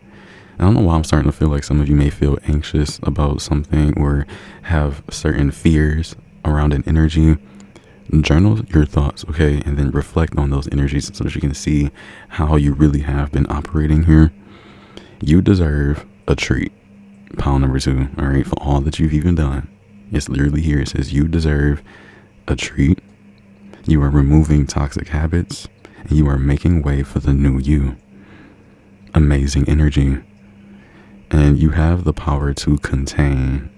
Speaker 1: I don't know why I'm starting to feel like some of you may feel anxious about something or have certain fears around an energy. Journal your thoughts, okay, and then reflect on those energies so that you can see how you really have been operating here. You deserve a treat. Pile number 2, all right, for all that you've even done. It's literally here. It says you deserve a treat. You are removing toxic habits, and you are making way for the new you. Amazing energy. And you have the power to contain.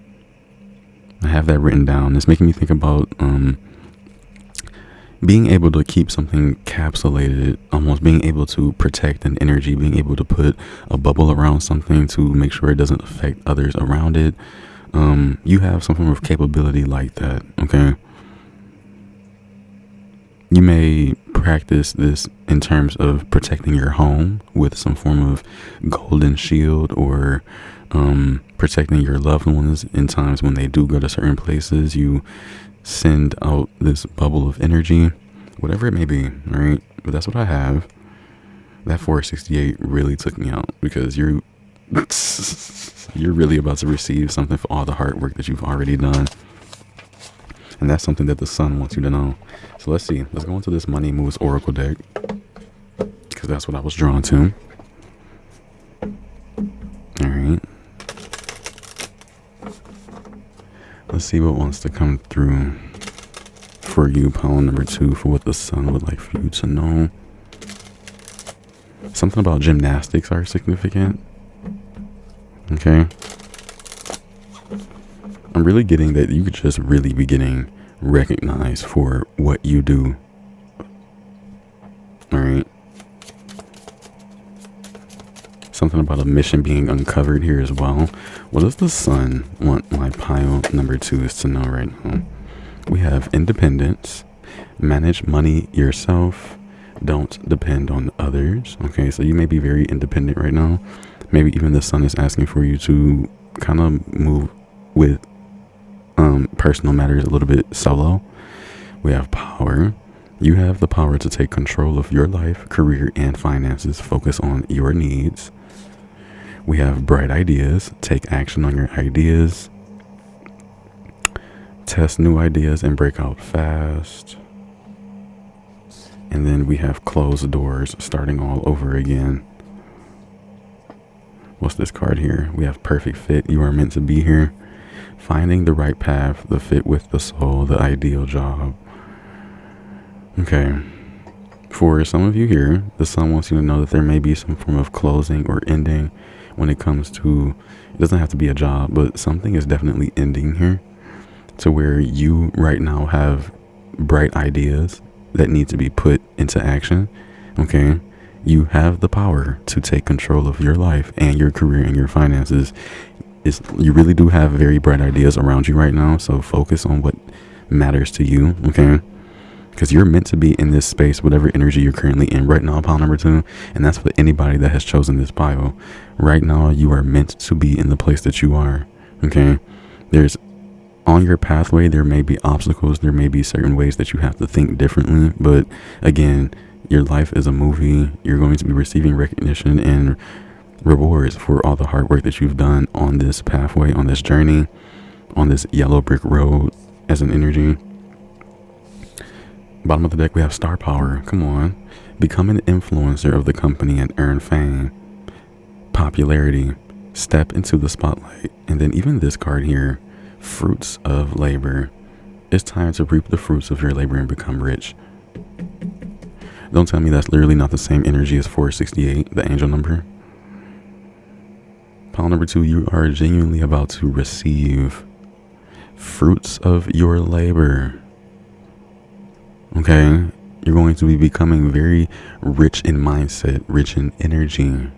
Speaker 1: I have that written down. It's making me think about being able to keep something capsulated, almost being able to protect an energy, being able to put a bubble around something to make sure it doesn't affect others around it. You have some form of capability like that, okay? You may practice this in terms of protecting your home with some form of golden shield, or protecting your loved ones in times when they do go to certain places. You send out this bubble of energy, whatever it may be, all right? But that's what I have. That 468 really took me out, because you're really about to receive something for all the hard work that you've already done. And that's something that the sun wants you to know. So let's see. Let's go into this Money Moves Oracle deck, because that's what I was drawn to. All right. Let's see what wants to come through for you, pile number 2, for what the sun would like for you to know. Something about gymnastics are significant. Okay. I'm really getting that you could just really be getting recognized for what you do. All right. Something about a mission being uncovered here as well. What does the sun want my pile number 2s to know right now? We have independence, manage money yourself, don't depend on others. Okay, so you may be very independent right now. Maybe even the sun is asking for you to kind of move with personal matters a little bit solo. We have power. You have the power to take control of your life, career, and finances. Focus on your needs. We have bright ideas. Take action on your ideas. Test new ideas and break out fast. And then we have closed doors, starting all over again. What's this card here? We have perfect fit. You are meant to be here. Finding the right path, the fit with the soul, the ideal job. Okay. For some of you here, the sun wants you to know that there may be some form of closing or ending when it comes to, it doesn't have to be a job, but something is definitely ending here, to where you right now have bright ideas that need to be put into action. Okay. You have the power to take control of your life and your career and your finances. You really do have very bright ideas around you right now. So focus on what matters to you. Okay. Because you're meant to be in this space, whatever energy you're currently in right now, pile number 2. And that's for anybody that has chosen this pile. Right now, you are meant to be in the place that you are. Okay. There's, on your pathway, there may be obstacles. There may be certain ways that you have to think differently. But again, your life is a movie. You're going to be receiving recognition and rewards for all the hard work that you've done on this pathway, on this journey, on this yellow brick road as an energy. Bottom of the deck, we have star power. Come on. Become an influencer of the company and earn fame, popularity, step into the spotlight. And then even this card here, fruits of labor. It's time to reap the fruits of your labor and become rich. Don't tell me that's literally not the same energy as 468, the angel number. Pile number 2, you are genuinely about to receive fruits of your labor. Okay, you're going to be becoming very rich in mindset, rich in energy,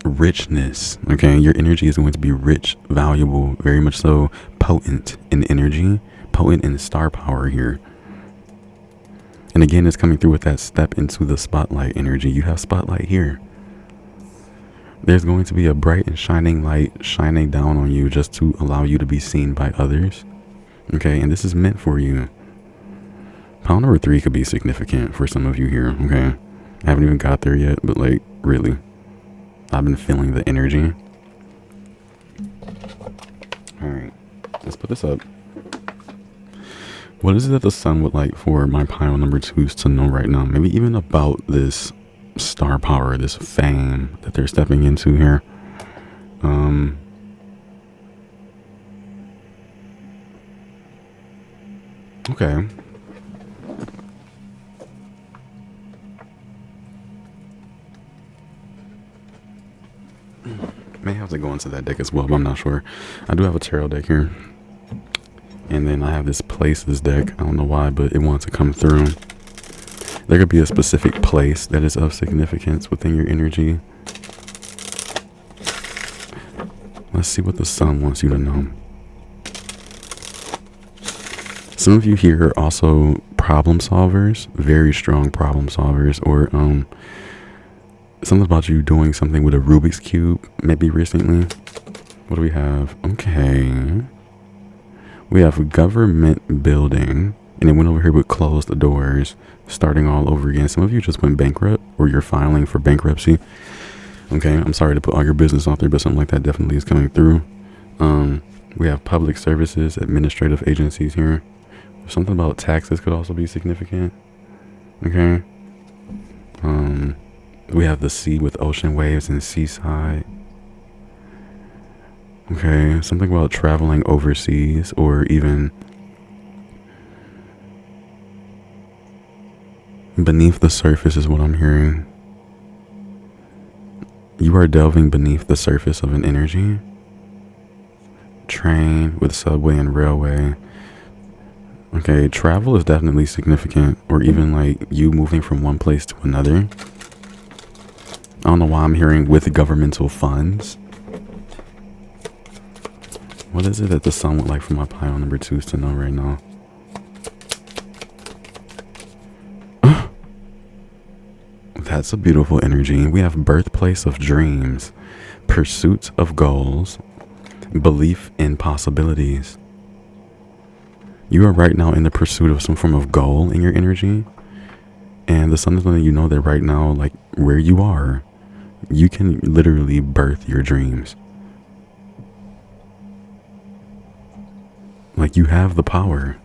Speaker 1: richness. Okay, your energy is going to be rich, valuable, very much so, potent in energy, potent and star power here. And again, it's coming through with that step into the spotlight energy. You have spotlight here. There's going to be a bright and shining light shining down on you just to allow you to be seen by others. Okay, and this is meant for you. Pile number 3 could be significant for some of you here, okay? I haven't even got there yet, but like, really. I've been feeling the energy. Alright, let's put this up. What is it that the sun would like for my pile number 2s to know right now? Maybe even about this star power, this fame that they're stepping into here. Okay. May have to go into that deck as well, but I'm not sure. I do have a tarot deck here. And then I have this places deck. I don't know why, but it wants to come through. There could be a specific place that is of significance within your energy. Let's see what the sun wants you to know. Some of you here are also problem solvers, very strong problem solvers, or something about you doing something with a Rubik's Cube, maybe recently. What do we have? Okay. We have a government building, and it went over here with closed doors, starting all over again. Some of you just went bankrupt, or you're filing for bankruptcy. Okay, I'm sorry to put all your business out there, but something like that definitely is coming through. We have public services, administrative agencies here. Something about taxes could also be significant. Okay. We have the sea with ocean waves and seaside. Okay, something about traveling overseas, or even beneath the surface is what I'm hearing. You are delving beneath the surface of an energy. Train with subway and railway. Okay, travel is definitely significant, or even like you moving from one place to another. I don't know why I'm hearing with governmental funds. What is it that the sun would like for my pile number 2s to know right now? That's a beautiful energy. We have birthplace of dreams, pursuit of goals, belief in possibilities. You are right now in the pursuit of some form of goal in your energy. And the sun is letting you know that right now, like where you are, you can literally birth your dreams. Like you have the power.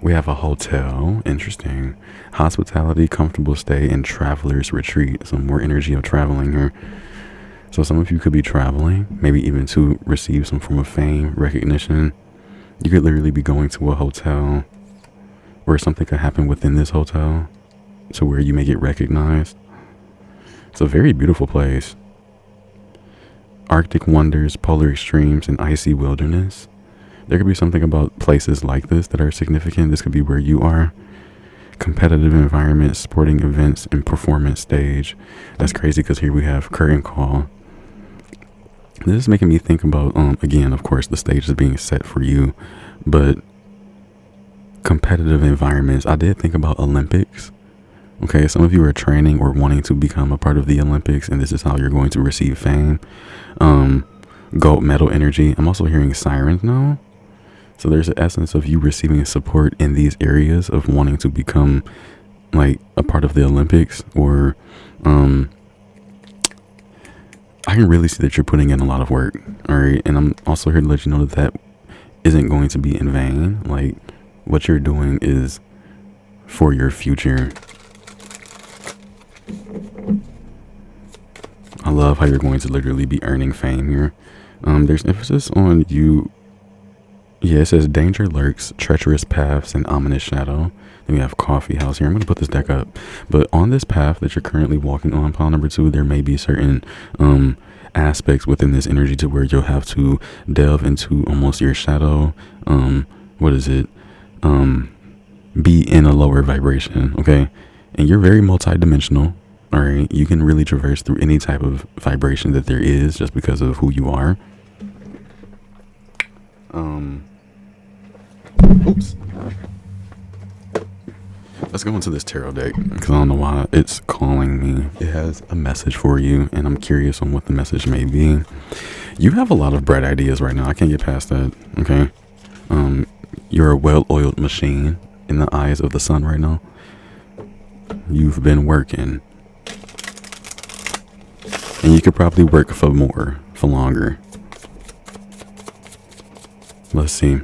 Speaker 1: We have a hotel, interesting. Hospitality, comfortable stay, and traveler's retreat. Some more energy of traveling here. So some of you could be traveling, maybe even to receive some form of fame, recognition. You could literally be going to a hotel, or something could happen within this hotel to where you may get recognized. It's a very beautiful place. Arctic wonders, polar extremes, and icy wilderness. There could be something about places like this that are significant. This could be where you are. Competitive environment, sporting events, and performance stage. That's crazy because here we have curtain call. This is making me think about, again, of course, the stage is being set for you, but competitive environments. I did think about Olympics. Okay, some of you are training or wanting to become a part of the Olympics, and this is how you're going to receive fame. Gold medal energy. I'm also hearing sirens now. So there's an essence of you receiving support in these areas of wanting to become like a part of the Olympics, or I can really see that you're putting in a lot of work. All right. And I'm also here to let you know that that isn't going to be in vain. Like what you're doing is for your future. I love how you're going to literally be earning fame here. There's emphasis on you. Yeah, it says danger lurks, treacherous paths, and ominous shadow. Then we have coffee house here. I'm going to put this deck up. But on this path that you're currently walking on, pile number 2, there may be certain aspects within this energy to where you'll have to delve into almost your shadow. What is it? Be in a lower vibration, okay? And you're very multidimensional, all right? You can really traverse through any type of vibration that there is just because of who you are. Oops. Let's go into this tarot deck because I don't know why it's calling me. It has a message for you, and I'm curious on what the message may be. You have a lot of bright ideas right now. I can't get past that. Okay. You're a well-oiled machine in the eyes of the sun right now. You've been working, and you could probably work for more, for longer. Let's see.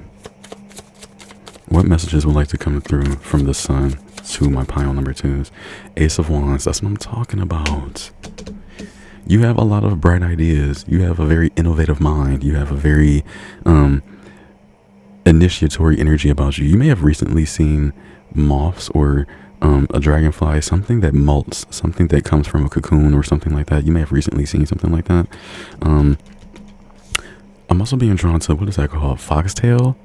Speaker 1: What messages would like to come through from the sun to my pile number 2s? Ace of Wands. That's what I'm talking about. You have a lot of bright ideas. You have a very innovative mind. You have a very initiatory energy about you. You may have recently seen moths or a dragonfly, something that molts, something that comes from a cocoon or something like that. You may have recently seen something like that. I'm also being drawn to, what is that called? Foxtail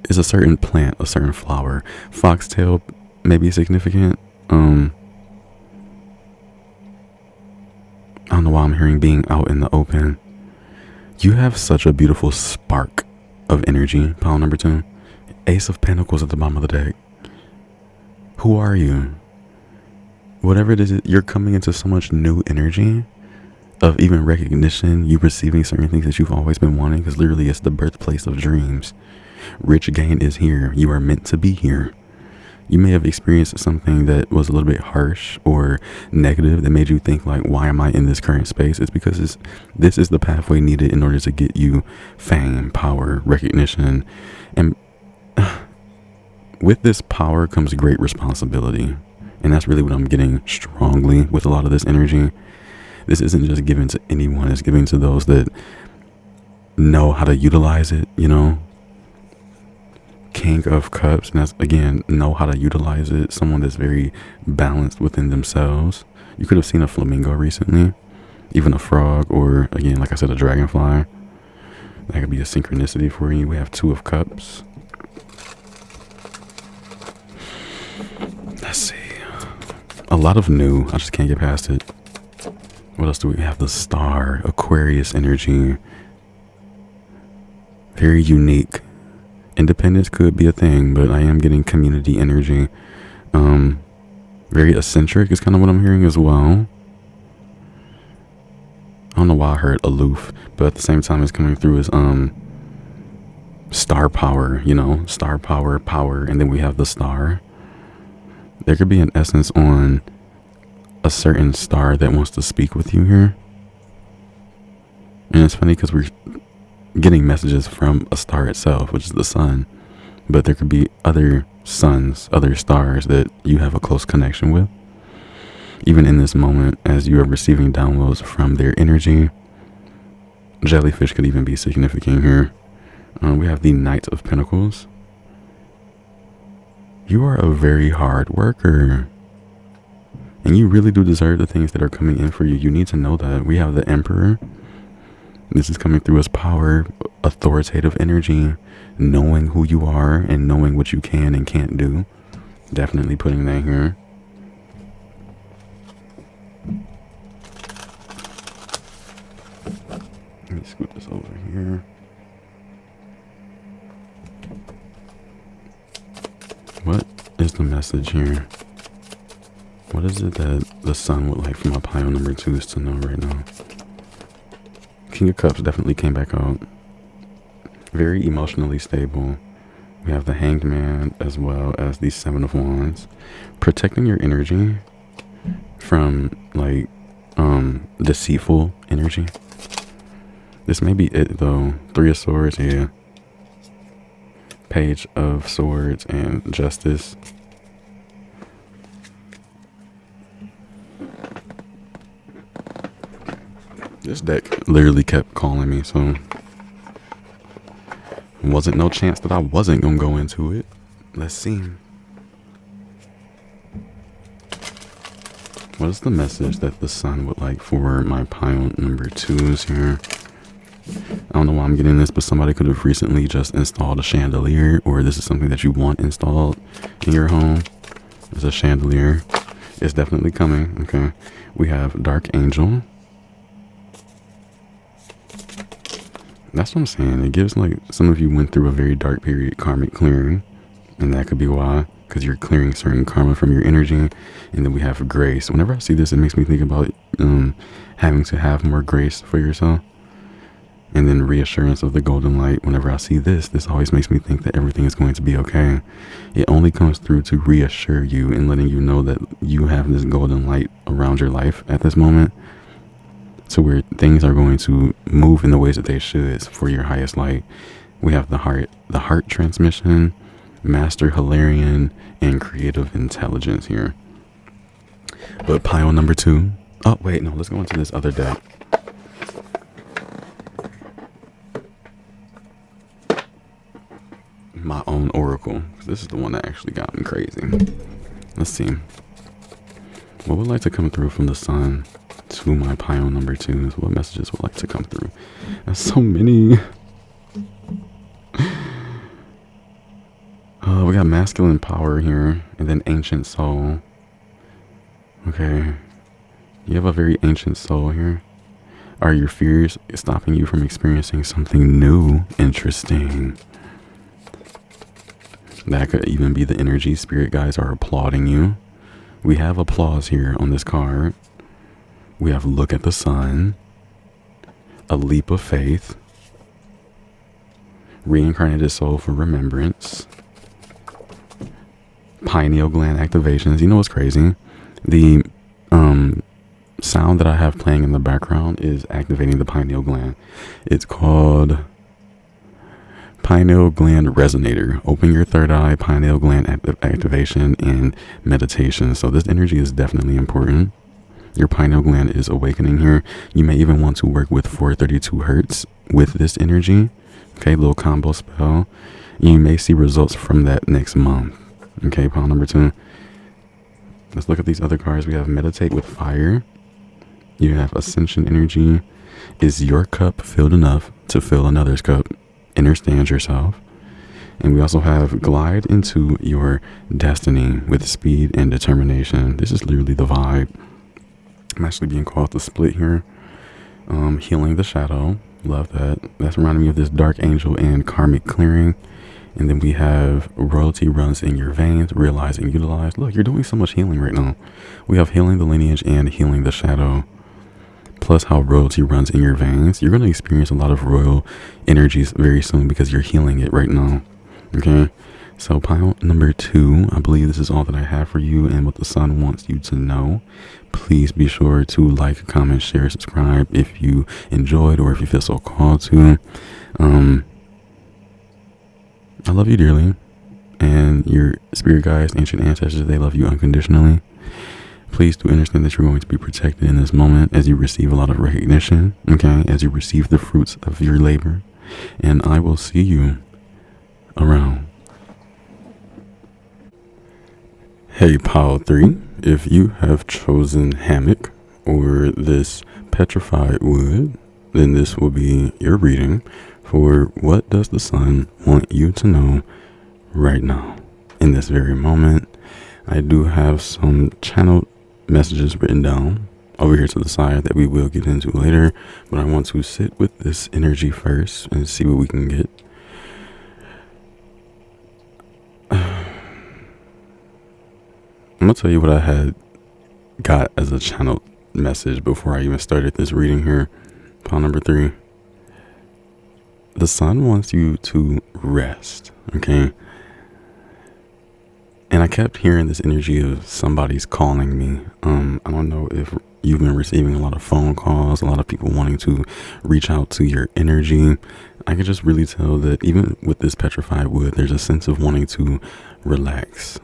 Speaker 1: is a certain plant, a certain flower. Foxtail may be significant. I don't know why I'm hearing being out in the open. You have such a beautiful spark of energy, pile number 2. Ace of Pentacles at the bottom of the deck. Who are you? Whatever it is, you're coming into so much new energy of even recognition, you receiving certain things that you've always been wanting, because literally it's the birthplace of dreams. Rich gain is here. You are meant to be here. You may have experienced something that was a little bit harsh or negative that made you think like, why am I in this current space? It's because this is the pathway needed in order to get you fame, power, recognition. And with this power comes great responsibility. And that's really what I'm getting strongly with a lot of this energy. This isn't just given to anyone. It's given to those that know how to utilize it, you know. King of Cups, and that's, again, know how to utilize it. Someone that's very balanced within themselves. You could have seen a flamingo recently, even a frog, or again, like I said, a dragonfly. That could be a synchronicity for you. We have 2 of Cups. Let's see. A lot of new. I just can't get past it. What else do we have? The Star, Aquarius energy. Very unique. Independence could be a thing, but I am getting community energy. Very eccentric is kind of what I'm hearing as well. I don't know why I heard aloof, but at the same time it's coming through as star power, you know, star power, and then we have the star. There could be an essence on a certain star that wants to speak with you here. And it's funny because we're getting messages from a star itself, which is the sun, but there could be other suns, other stars that you have a close connection with. Even in this moment, as you are receiving downloads from their energy, jellyfish could even be significant here. We have the Knight of Pentacles. You are a very hard worker, and you really do deserve the things that are coming in for you. You need to know that. We have the Emperor. This is coming through as power, authoritative energy, knowing who you are and knowing what you can and can't do. Definitely putting that here. Let me scoot this over here. What is the message here? What is it that the sun would like for my pile number 2s to know right now? King of Cups definitely came back out. Very emotionally stable. We have the Hanged Man as well as the 7 of Wands. Protecting your energy from like deceitful energy. This may be it though. 3 of Swords, yeah. Page of Swords and Justice. This deck literally kept calling me, so wasn't no chance that I wasn't gonna go into it. Let's see. What is the message that the sun would like for my pile number 2s here? I don't know why I'm getting this, but somebody could have recently just installed a chandelier, or this is something that you want installed in your home. There's a chandelier. It's definitely coming. Okay. We have Dark Angel. That's what I'm saying. It gives like some of you went through a very dark period, karmic clearing, and that could be why, because you're clearing certain karma from your energy. And then we have grace. Whenever I see this, it makes me think about having to have more grace for yourself. And then reassurance of the golden light. Whenever I see this always makes me think that everything is going to be okay. It only comes through to reassure you and letting you know that you have this golden light around your life at this moment. So where things are going to move in the ways that they should for your highest light. We have the heart transmission, master Hilarion, and creative intelligence here. But pile number 2. Oh, wait, no, let's go into this other deck. My own oracle. This is the one that actually got me crazy. Let's see. What would like to come through from the sun to my pile number 2? What messages would like to come through? There's so many. We got masculine power here, and then ancient soul. Okay. You have a very ancient soul here. Are your fears stopping you from experiencing something new? Interesting. That could even be the energy. Spirit guides are applauding you. We have applause here on this card. We have look at the sun. A leap of faith. Reincarnated soul for remembrance. Pineal gland activations. You know what's crazy? The sound that I have playing in the background is activating the pineal gland. It's called Pineal Gland Resonator. Open your third eye, pineal gland activation, and meditation. So this energy is definitely important. Your pineal gland is awakening here. You may even want to work with 432 hertz with this energy. Okay, little combo spell. You may see results from that next month. Okay, pile number 2. Let's look at these other cards. We have meditate with fire. You have ascension energy. Is your cup filled enough to fill another's cup? Understand yourself. And we also have glide into your destiny with speed and determination. This is literally the vibe. I'm actually being called to split here. Healing the shadow. Love that. That's reminding me of this dark angel and karmic clearing. And then we have royalty runs in your veins, realize and utilize. Look, you're doing so much healing right now. We have healing the lineage and healing the shadow. Plus how royalty runs in your veins. You're going to experience a lot of royal energies very soon because you're healing it right now. Okay. So pile number 2, I believe this is all that I have for you and what the sun wants you to know. Please be sure to like, comment, share, subscribe if you enjoyed or if you feel so called to. I love you dearly, and your spirit guides, ancient ancestors, they love you unconditionally. Please do understand that you're going to be protected in this moment as you receive a lot of recognition, okay, as you receive the fruits of your labor, and I will see you around. Hey, pile 3, if you have chosen hammock or this petrified wood, then this will be your reading for what does the sun want you to know right now in this very moment. I do have some channeled messages written down over here to the side that we will get into later, but I want to sit with this energy first and see what we can get. I'm gonna tell you what I had got as a channeled message before I even started this reading here. Pile number 3. The sun wants you to rest, okay? And I kept hearing this energy of somebody's calling me. I don't know if you've been receiving a lot of phone calls, a lot of people wanting to reach out to your energy. I could just really tell that even with this petrified wood, there's a sense of wanting to relax.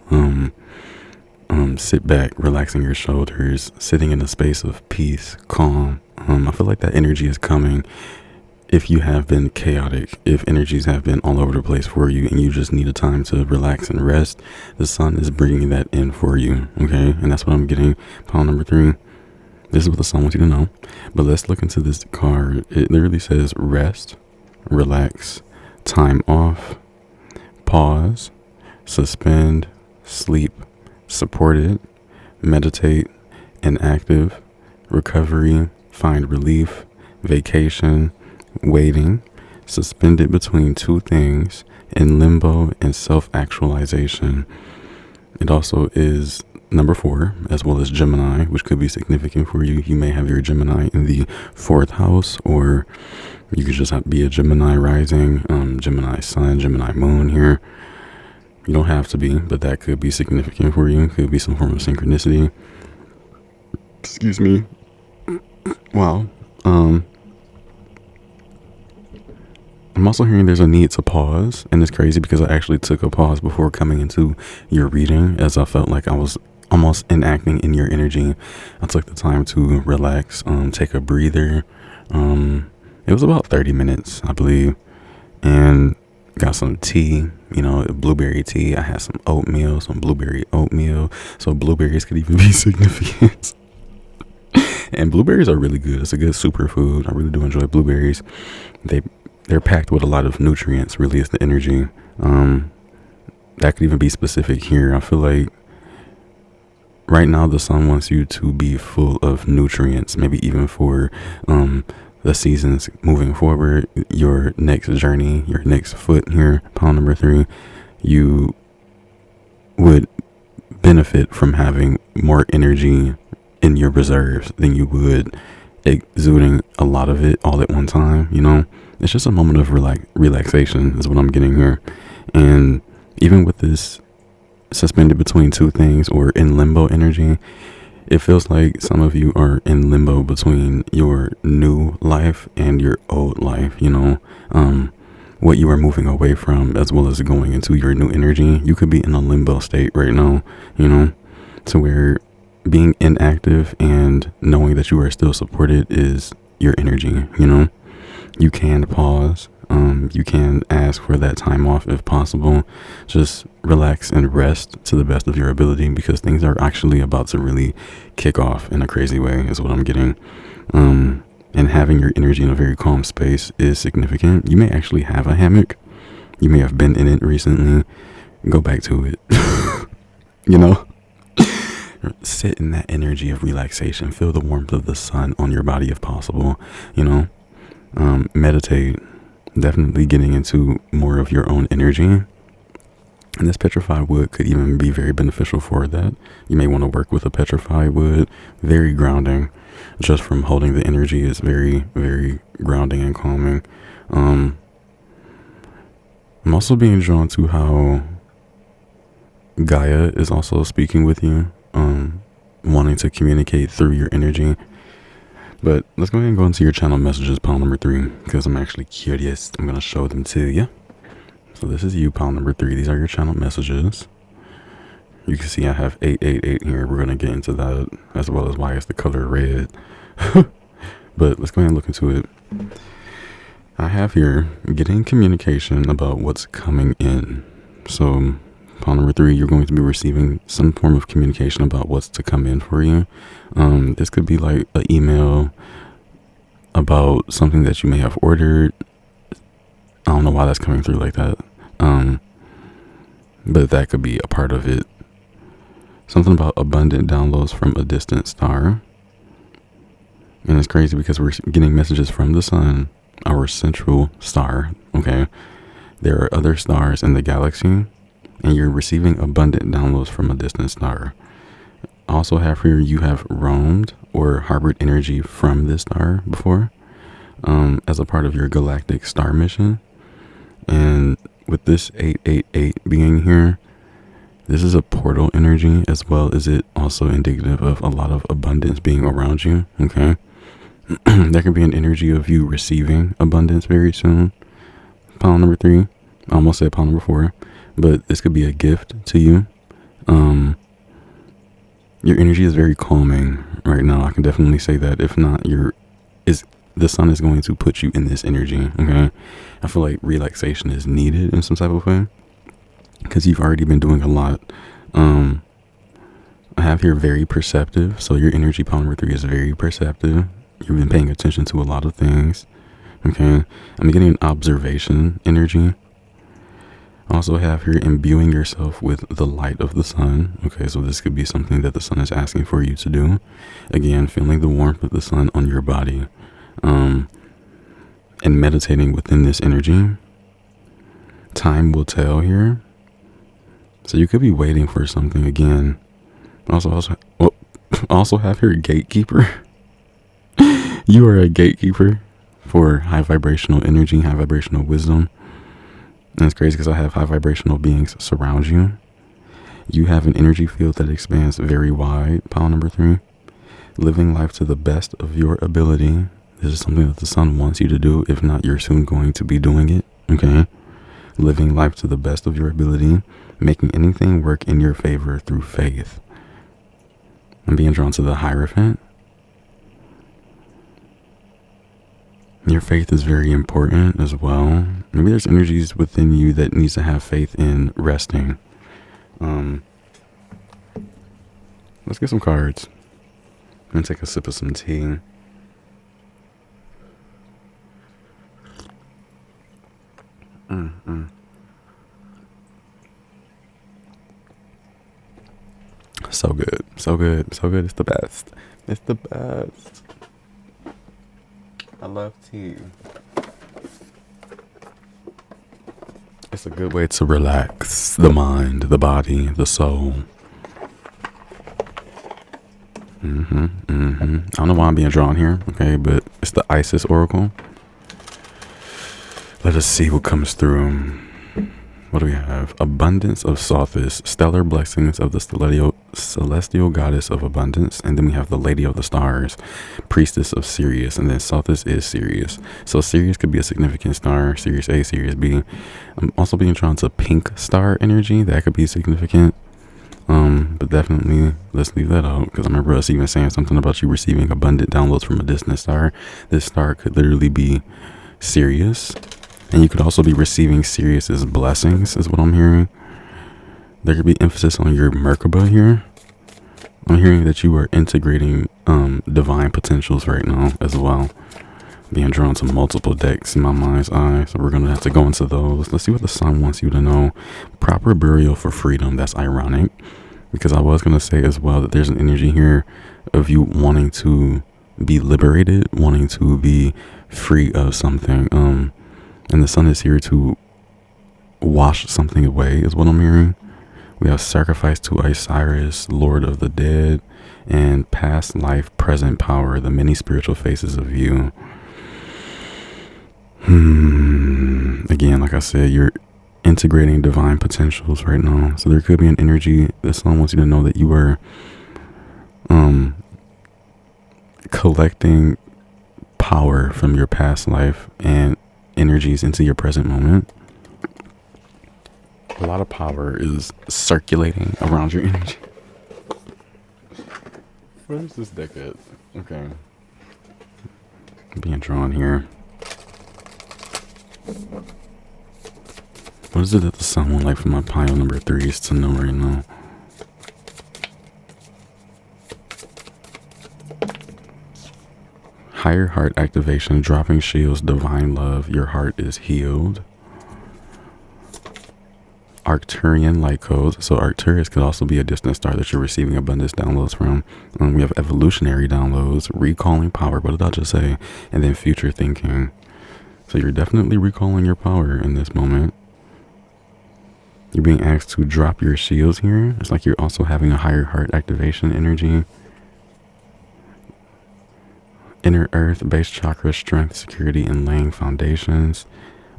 Speaker 1: Sit back, relaxing your shoulders, sitting in a space of peace, calm. I feel like that energy is coming. If you have been chaotic, if energies have been all over the place for you and you just need a time to relax and rest, the sun is bringing that in for you, okay? And that's what I'm getting. Pile number 3. This is what the sun wants you to know. But let's look into this card. It literally says rest, relax, time off, pause, suspend, sleep, supported, meditate, inactive, recovery, find relief, vacation, waiting, suspended between two things, in limbo and self-actualization. It also is number 4, as well as Gemini, which could be significant for you. You may have your Gemini in the 4th house, or you could just be a Gemini rising, Gemini sun, Gemini moon here. You don't have to be, but that could be significant for you. Could be some form of synchronicity. Excuse me. Wow. I'm also hearing there's a need to pause, and it's crazy because I actually took a pause before coming into your reading, as I felt like I was almost enacting in your energy. I took the time to relax, take a breather. It was about 30 minutes, I believe, and got some tea, blueberry tea. I had some oatmeal, some blueberry oatmeal, so blueberries could even be significant. And blueberries are really good. It's a good superfood. I really do enjoy blueberries. They're packed with a lot of nutrients, really is the energy. That could even be specific here. I feel like right now the sun wants you to be full of nutrients, maybe even for the seasons moving forward, your next journey, your next foot here, pile number 3, you would benefit from having more energy in your reserves than you would exuding a lot of it all at one time. It's just a moment of relaxation is what I'm getting here. And even with this suspended between two things or in limbo energy, it feels like some of you are in limbo between your new life and your old life, what you are moving away from, as well as going into your new energy. You could be in a limbo state right now, to where being inactive and knowing that you are still supported is your energy. You can pause. You can ask for that time off if possible. Just relax and rest to the best of your ability, because things are actually about to really kick off in a crazy way is what I'm getting. And having your energy in a very calm space is significant. You may actually have a hammock. You may have been in it recently. Go back to it. Sit in that energy of relaxation. Feel the warmth of the sun on your body if possible. Meditate. Definitely getting into more of your own energy. And this petrified wood could even be very beneficial for that. You may want to work with a petrified wood. Very grounding. Just from holding the energy is very, very grounding and calming. I'm also being drawn to how Gaia is also speaking with you, wanting to communicate through your energy. But let's go ahead and go into your channel messages, pile number 3, because I'm actually curious. I'm going to show them to you. So this is you, pile number 3. These are your channel messages. You can see I have 888 here. We're going to get into that, as well as why it's the color red. But let's go ahead and look into it. I have here getting communication about what's coming in. So pile number 3, you're going to be receiving some form of communication about what's to come in for you. This could be like an email about something that you may have ordered. I don't know why that's coming through like that. But that could be a part of it. Something about abundant downloads from a distant star. And it's crazy because we're getting messages from the sun, our central star. Okay. There are other stars in the galaxy, and you're receiving abundant downloads from a distant star. I also have here, you have roamed or harbored energy from this star before, as a part of your galactic star mission. And with this 888 being here, this is a portal energy, as well as it also indicative of a lot of abundance being around you. Okay. That could be an energy of you receiving abundance very soon. Pile number 3. I almost said pile number 4. But this could be a gift to you. Your energy is very calming right now. I can definitely say that. If not, the sun is going to put you in this energy. Okay. I feel like relaxation is needed in some type of way, because you've already been doing a lot. I have here very perceptive. So your energy, pile number 3, is very perceptive. You've been paying attention to a lot of things. Okay. I'm getting an observation energy. I also have here imbuing yourself with the light of the sun. Okay, so this could be something that the sun is asking for you to do. Again, feeling the warmth of the sun on your body. and meditating within this energy. Time will tell here. So you could be waiting for something again. Also have here a gatekeeper. You are a gatekeeper for high vibrational energy, high vibrational wisdom. And it's crazy because I have high vibrational beings surround you. You have an energy field that expands very wide. Pile number 3. Living life to the best of your ability. This is something that the sun wants you to do. If not, you're soon going to be doing it. Okay? Living life to the best of your ability. Making anything work in your favor through faith. I'm being drawn to the Hierophant. Your faith is very important as well. Maybe there's energies within you that needs to have faith in resting. Let's get some cards. I'm gonna take a sip of some tea. So good, so good, so good. It's the best. It's the best. I love tea. It's a good way to relax the mind, the body, the soul. I don't know why I'm being drawn here, okay, but it's the Isis Oracle. Let us see what comes through. What do we have? Abundance of Sothis, stellar blessings of the celestial goddess of abundance. And then we have the Lady of the Stars, priestess of Sirius. And then Sothis is Sirius. So Sirius could be a significant star, Sirius A, Sirius B. I'm also being drawn to pink star energy. That could be significant. But definitely let's leave that out, because I remember us even saying something about you receiving abundant downloads from a distant star. This star could literally be Sirius. And you could also be receiving Sirius's blessings, is what I'm hearing. There could be emphasis on your Merkaba here. I'm hearing that you are integrating divine potentials right now as well. Being drawn to multiple decks in my mind's eye. So we're going to have to go into those. Let's see what the sun wants you to know. Proper burial for freedom. That's ironic, because I was going to say as well that there's an energy here of you wanting to be liberated, wanting to be free of something. And the sun is here to wash something away, is what I'm hearing. We have sacrifice to Osiris, Lord of the Dead, and past life, present power, the many spiritual faces of you. Again, like I said, you're integrating divine potentials right now. So there could be an energy. The sun wants you to know that you are collecting power from your past life and energies into your present moment. A lot of power is circulating around your energy. Where's this deck at? Okay. Being drawn here. What is it that the sun would like for my pile number 3s to know right now? Higher heart activation, dropping shields, divine love. Your heart is healed. Arcturian light codes. So Arcturus could also be a distant star that you're receiving abundance downloads from. We have evolutionary downloads, recalling power. What did I just say? And then future thinking. So you're definitely recalling your power in this moment. You're being asked to drop your shields here. It's like you're also having a higher heart activation energy. Inner earth, base chakra, strength, security, and laying foundations.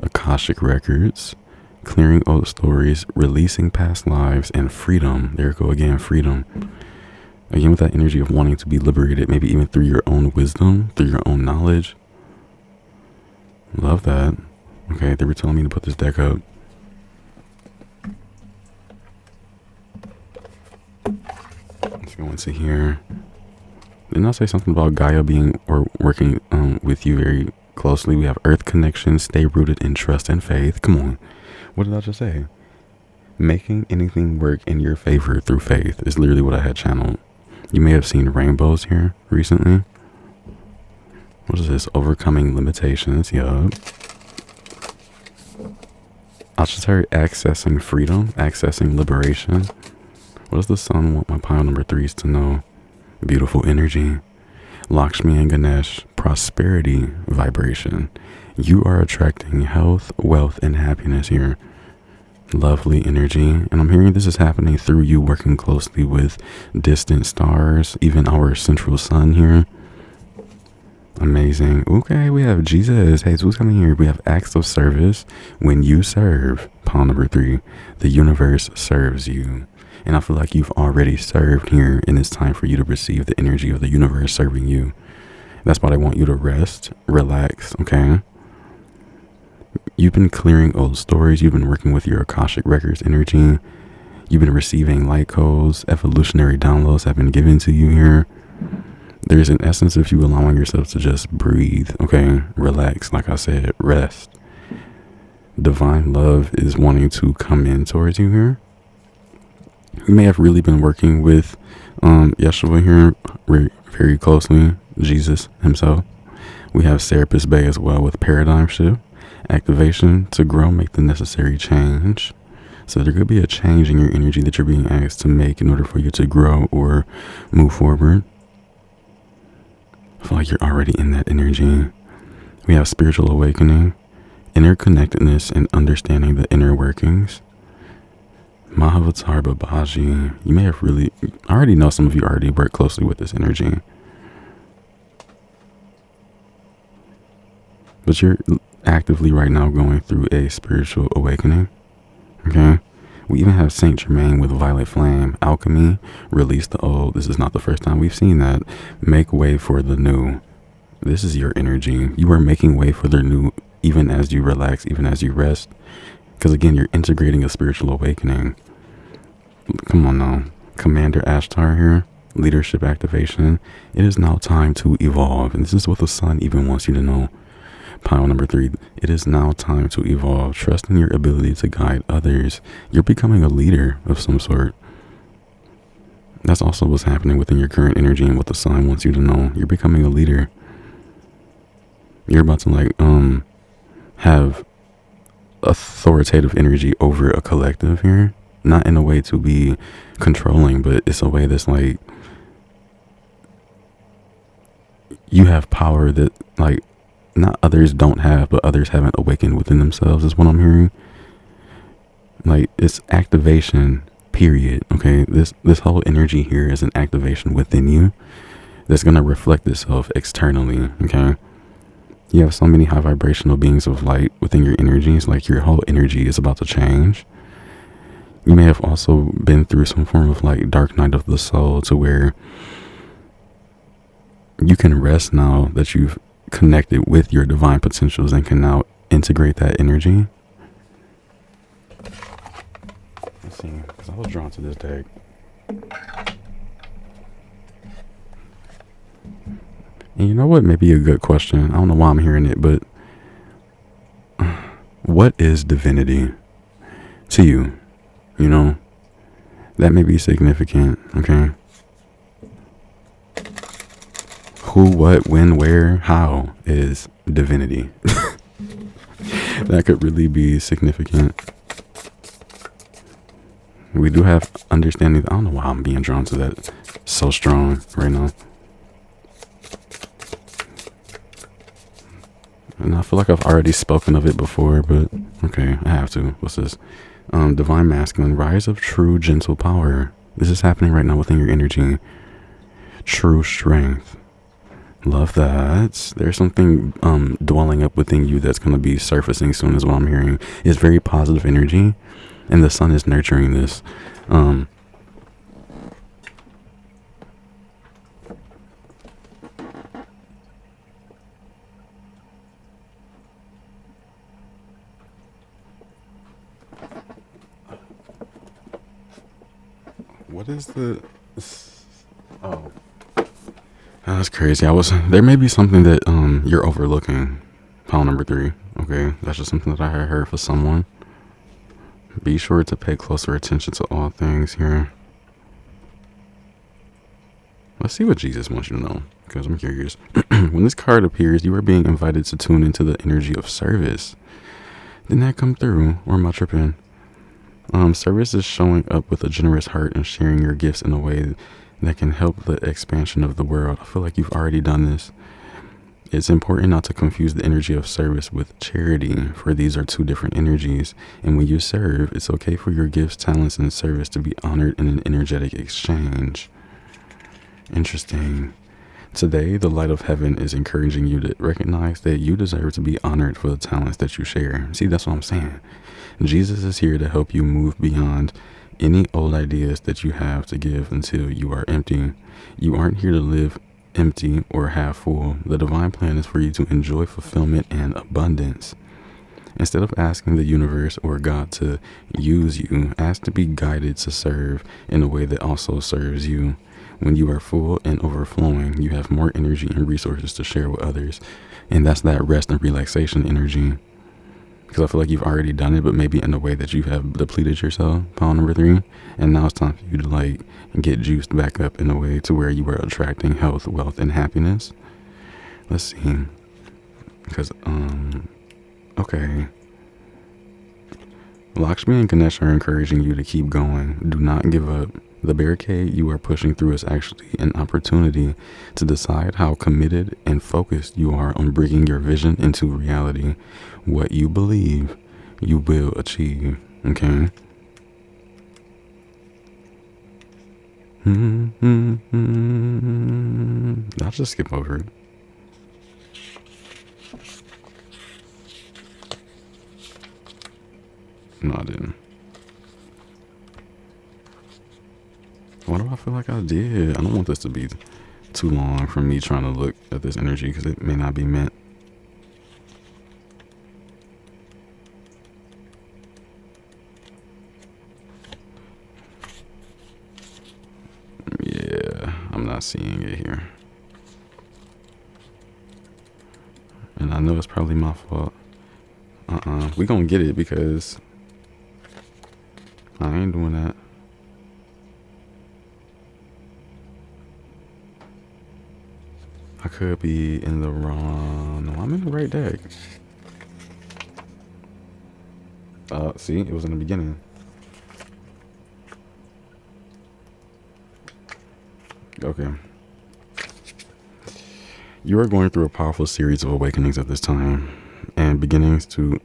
Speaker 1: Akashic records. Clearing old stories, releasing past lives, and freedom. There you go again, freedom. Again, with that energy of wanting to be liberated, maybe even through your own wisdom, through your own knowledge. Love that. Okay, they were telling me to put this deck up. Let's go into here. Didn't I say something about Gaia being or working with you very closely? We have earth connection, stay rooted in trust and faith. Come on. What did I just say? Making anything work in your favor through faith is literally what I had channeled. You may have seen rainbows here recently. What is this? Overcoming limitations. Yup. I should say accessing freedom, accessing liberation. What does the sun want my pile number 3s to know? Beautiful energy. Lakshmi and Ganesh, prosperity vibration. You are attracting health, wealth, and happiness here. Lovely energy. And I'm hearing this is happening through you working closely with distant stars, even our central sun here. Amazing. Okay, we have Jesus. Hey, who's coming here? We have acts of service. When you serve, pile number 3, the universe serves you. And I feel like you've already served here, and it's time for you to receive the energy of the universe serving you. That's why I want you to rest, relax, okay? You've been clearing old stories. You've been working with your Akashic records energy. You've been receiving light codes. Evolutionary downloads have been given to you here. There's an essence of you allowing yourself to just breathe, okay? Relax, like I said, rest. Divine love is wanting to come in towards you here. You may have really been working with Yeshua here very closely, Jesus himself. We have Serapis Bay as well with paradigm shift, activation to grow, make the necessary change. So there could be a change in your energy that you're being asked to make in order for you to grow or move forward. I feel like you're already in that energy. We have spiritual awakening, interconnectedness, and understanding the inner workings. Mahavatar Babaji. You may have really, I already know some of you already work closely with this energy. But you're actively right now going through a spiritual awakening. Okay? We even have Saint Germain with Violet Flame. Alchemy, release the old. This is not the first time we've seen that. Make way for the new. This is your energy. You are making way for the new even as you relax, even as you rest. Because again, you're integrating a spiritual awakening. Come on now. Commander Ashtar here. Leadership activation. It is now time to evolve. And this is what the sun even wants you to know. Pile number 3, it is now time to evolve. Trust in your ability to guide others. You're becoming a leader of some sort. That's also what's happening within your current energy and what the sign wants you to know. You're becoming a leader. You're about to have authoritative energy over a collective here. Not in a way to be controlling, but it's a way that's like you have power that not others don't have, but others haven't awakened within themselves is what I'm hearing. It's activation, period. Okay, this whole energy here is an activation within you that's going to reflect itself externally. Okay, you have so many high vibrational beings of light within your energies. Your whole energy is about to change. You may have also been through some form of dark night of the soul, to where you can rest now that you've connected with your divine potentials and can now integrate that energy. Let's see, because I was drawn to this deck. And you know what? Maybe a good question. I don't know why I'm hearing it, but what is divinity to you? You know, that may be significant. Okay. Who, what, when, where, how is divinity? That could really be significant. We do have understanding. I don't know why I'm being drawn to that so strong right now. And I feel like I've already spoken of it before, but okay, I have to. What's this? Divine Masculine, rise of true gentle power. This is happening right now within your energy. True strength. Love that. There's something dwelling up within you that's going to be surfacing soon, is what I'm hearing. It's very positive energy, and the sun is nurturing this. What is the... Oh. That's crazy. There may be something that you're overlooking. Pile number 3. Okay, that's just something that I heard for someone. Be sure to pay closer attention to all things here. Let's see what Jesus wants you to know, because I'm curious. When this card appears, you are being invited to tune into the energy of service. Didn't that come through? Or am I tripping? Service is showing up with a generous heart and sharing your gifts in a way that can help the expansion of the world. I feel like you've already done this. It's important not to confuse the energy of service with charity, for these are two different energies. And when you serve, it's okay for your gifts, talents, and service to be honored in an energetic exchange. Interesting. Today, the light of heaven is encouraging you to recognize that you deserve to be honored for the talents that you share. See, that's what I'm saying. Jesus is here to help you move beyond any old ideas that you have to give until you are empty. You aren't here to live empty or half full. The divine plan is for you to enjoy fulfillment and abundance. Instead of asking the universe or God to use you, ask to be guided to serve in a way that also serves you. When you are full and overflowing, you have more energy and resources to share with others. And that's that rest and relaxation energy. Because I feel like you've already done it, but maybe in a way that you have depleted yourself, pile number 3. And now it's time for you to like get juiced back up in a way to where you are attracting health, wealth, and happiness. Let's see. Because, okay. Lakshmi and Ganesh are encouraging you to keep going. Do not give up. The barricade you are pushing through is actually an opportunity to decide how committed and focused you are on bringing your vision into reality. What you believe, you will achieve. Okay? I'll just skip over it. No, I didn't. Why do I feel like I did? I don't want this to be too long for me trying to look at this energy because it may not be meant. Yeah, I'm not seeing it here. And I know it's probably my fault. We gonna get it because I ain't doing that. I could be in the wrong. No, I'm in the right deck. See, it was in the beginning. Okay. You are going through a powerful series of awakenings at this time, and beginning to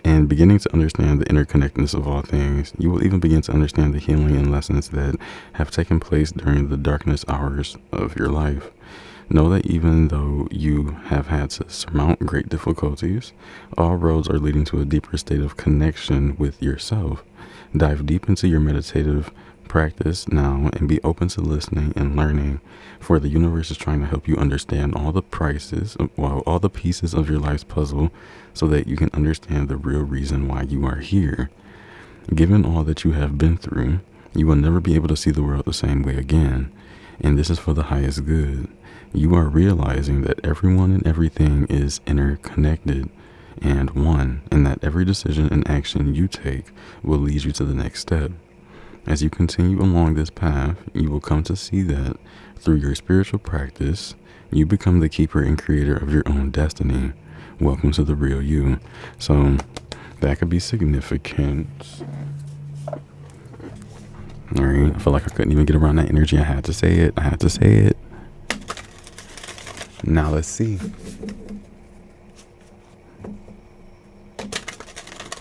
Speaker 1: understand the interconnectedness of all things. You will even begin to understand the healing and lessons that have taken place during the darkness hours of your life. Know that even though you have had to surmount great difficulties, all roads are leading to a deeper state of connection with yourself. Dive deep into your meditative practice now and be open to listening and learning, for the universe is trying to help you understand all the pieces of your life's puzzle so that you can understand the real reason why you are here. Given all that you have been through, you will never be able to see the world the same way again, and this is for the highest good. You are realizing that everyone and everything is interconnected and one, and that every decision and action you take will lead you to the next step. As you continue along this path, you will come to see that through your spiritual practice, you become the keeper and creator of your own destiny. Welcome to the real you. So that could be significant. All right, I feel like I couldn't even get around that energy. I had to say it. Now let's see.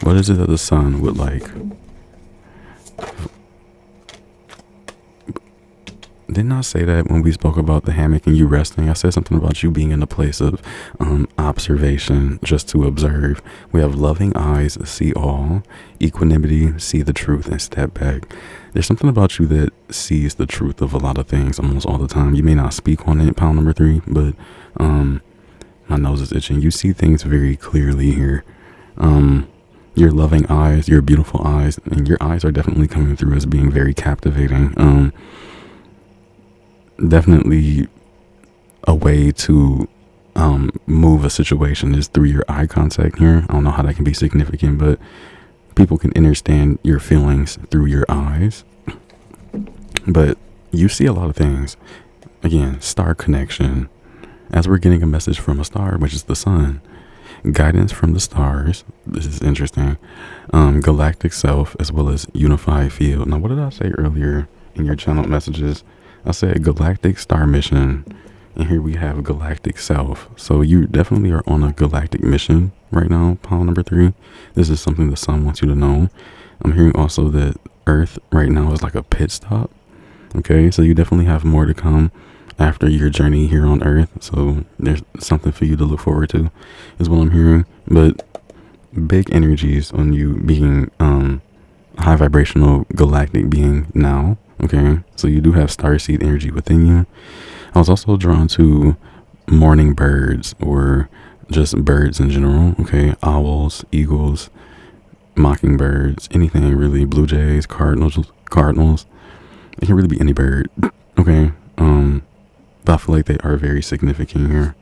Speaker 1: What is it that the sun would like? Didn't I say that when we spoke about the hammock and you resting? I said something about you being in a place of observation, just to observe. We have loving eyes, see all, equanimity, see the truth, and step back. There's something about you that sees the truth of a lot of things almost all the time. You may not speak on it, pile number 3, but my nose is itching. You see things very clearly here. Your loving eyes, your beautiful eyes, and your eyes are definitely coming through as being very captivating. Definitely a way to move a situation is through your eye contact here. I don't know how that can be significant, but people can understand your feelings through your eyes. But you see a lot of things. Again, star connection. As we're getting a message from a star, which is the sun. Guidance from the stars. This is interesting. Galactic self as well as unified field. Now, what did I say earlier in your channel messages? I said galactic star mission, and here we have galactic self. So you definitely are on a galactic mission right now, pile number 3. This is something the sun wants you to know. I'm hearing also that Earth right now is like a pit stop. Okay, so you definitely have more to come after your journey here on Earth. So there's something for you to look forward to, is what I'm hearing. But big energies on you being high vibrational galactic being now. Okay, so you do have starseed energy within you. I was also drawn to morning birds, or just birds in general. Okay, owls, eagles, mockingbirds, anything really, blue jays, cardinals. It can really be any bird. Okay, but I feel like they are very significant here.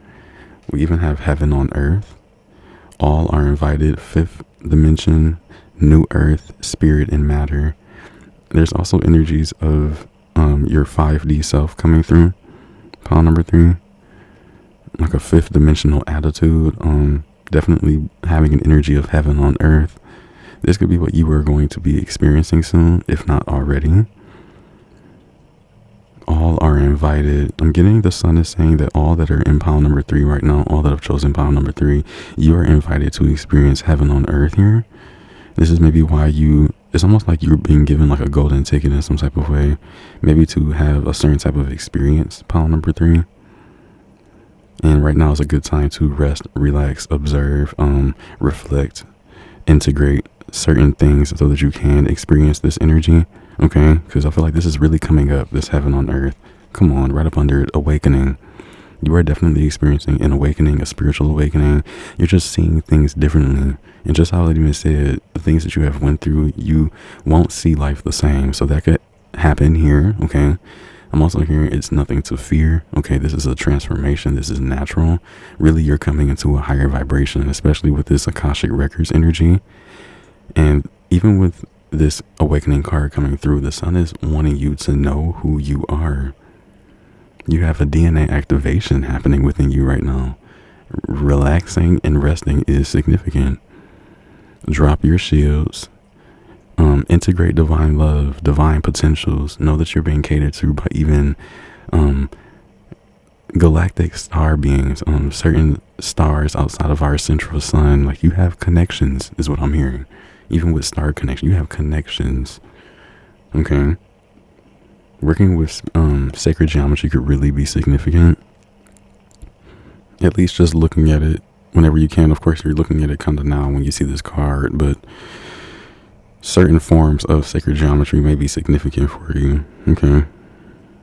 Speaker 1: We even have heaven on earth. All are invited. 5th dimension, new earth, spirit and matter. There's also energies of your 5D self coming through, pile number 3. Like a 5th dimensional attitude. Definitely having an energy of heaven on earth. This could be what you are going to be experiencing soon, if not already. All are invited. I'm getting the sun is saying that all that are in pile number 3 right now, all that have chosen pile number 3, you are invited to experience heaven on earth here. This is maybe why it's almost like you're being given like a golden ticket in some type of way, maybe to have a certain type of experience, pile number 3. And right now is a good time to rest, relax, observe, reflect, integrate certain things so that you can experience this energy. Okay, because I feel like this is really coming up, this heaven on earth. Come on, right up under it, awakening. You are definitely experiencing an awakening, a spiritual awakening. You're just seeing things differently. And just how I even said, the things that you have went through, you won't see life the same. So that could happen here, okay? I'm also hearing it's nothing to fear. Okay, this is a transformation. This is natural. Really, you're coming into a higher vibration, especially with this Akashic Records energy. And even with this awakening card coming through, the sun is wanting you to know who you are. You have a DNA activation happening within you right now. Relaxing and resting is significant. Drop your shields. Integrate divine love, divine potentials. Know that you're being catered to by even galactic star beings, certain stars outside of our central sun. Like, you have connections, is what I'm hearing. Even with star connection, you have connections. Okay. Working with sacred geometry could really be significant. At least just looking at it whenever you can. Of course, you're looking at it kind of now when you see this card, but certain forms of sacred geometry may be significant for you. Okay.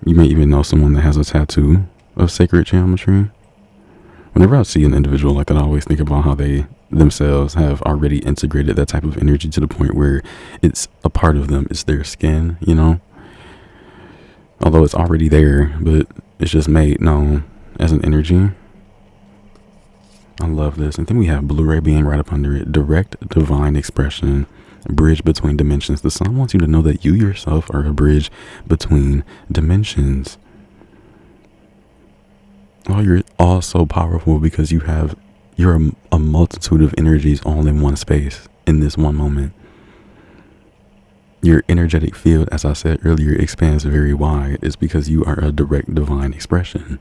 Speaker 1: You may even know someone that has a tattoo of sacred geometry. Whenever I see an individual like that, I always think about how they themselves have already integrated that type of energy to the point where it's a part of them. It's their skin, you know? Although it's already there, but it's just made known as an energy. I love this. And then we have Blu-ray being right up under it. Direct divine expression. Bridge between dimensions. The sun wants you to know that you yourself are a bridge between dimensions. Oh, you're all so powerful because you're a multitude of energies all in one space in this one moment. Your energetic field, as I said earlier, expands very wide. It's because you are a direct divine expression.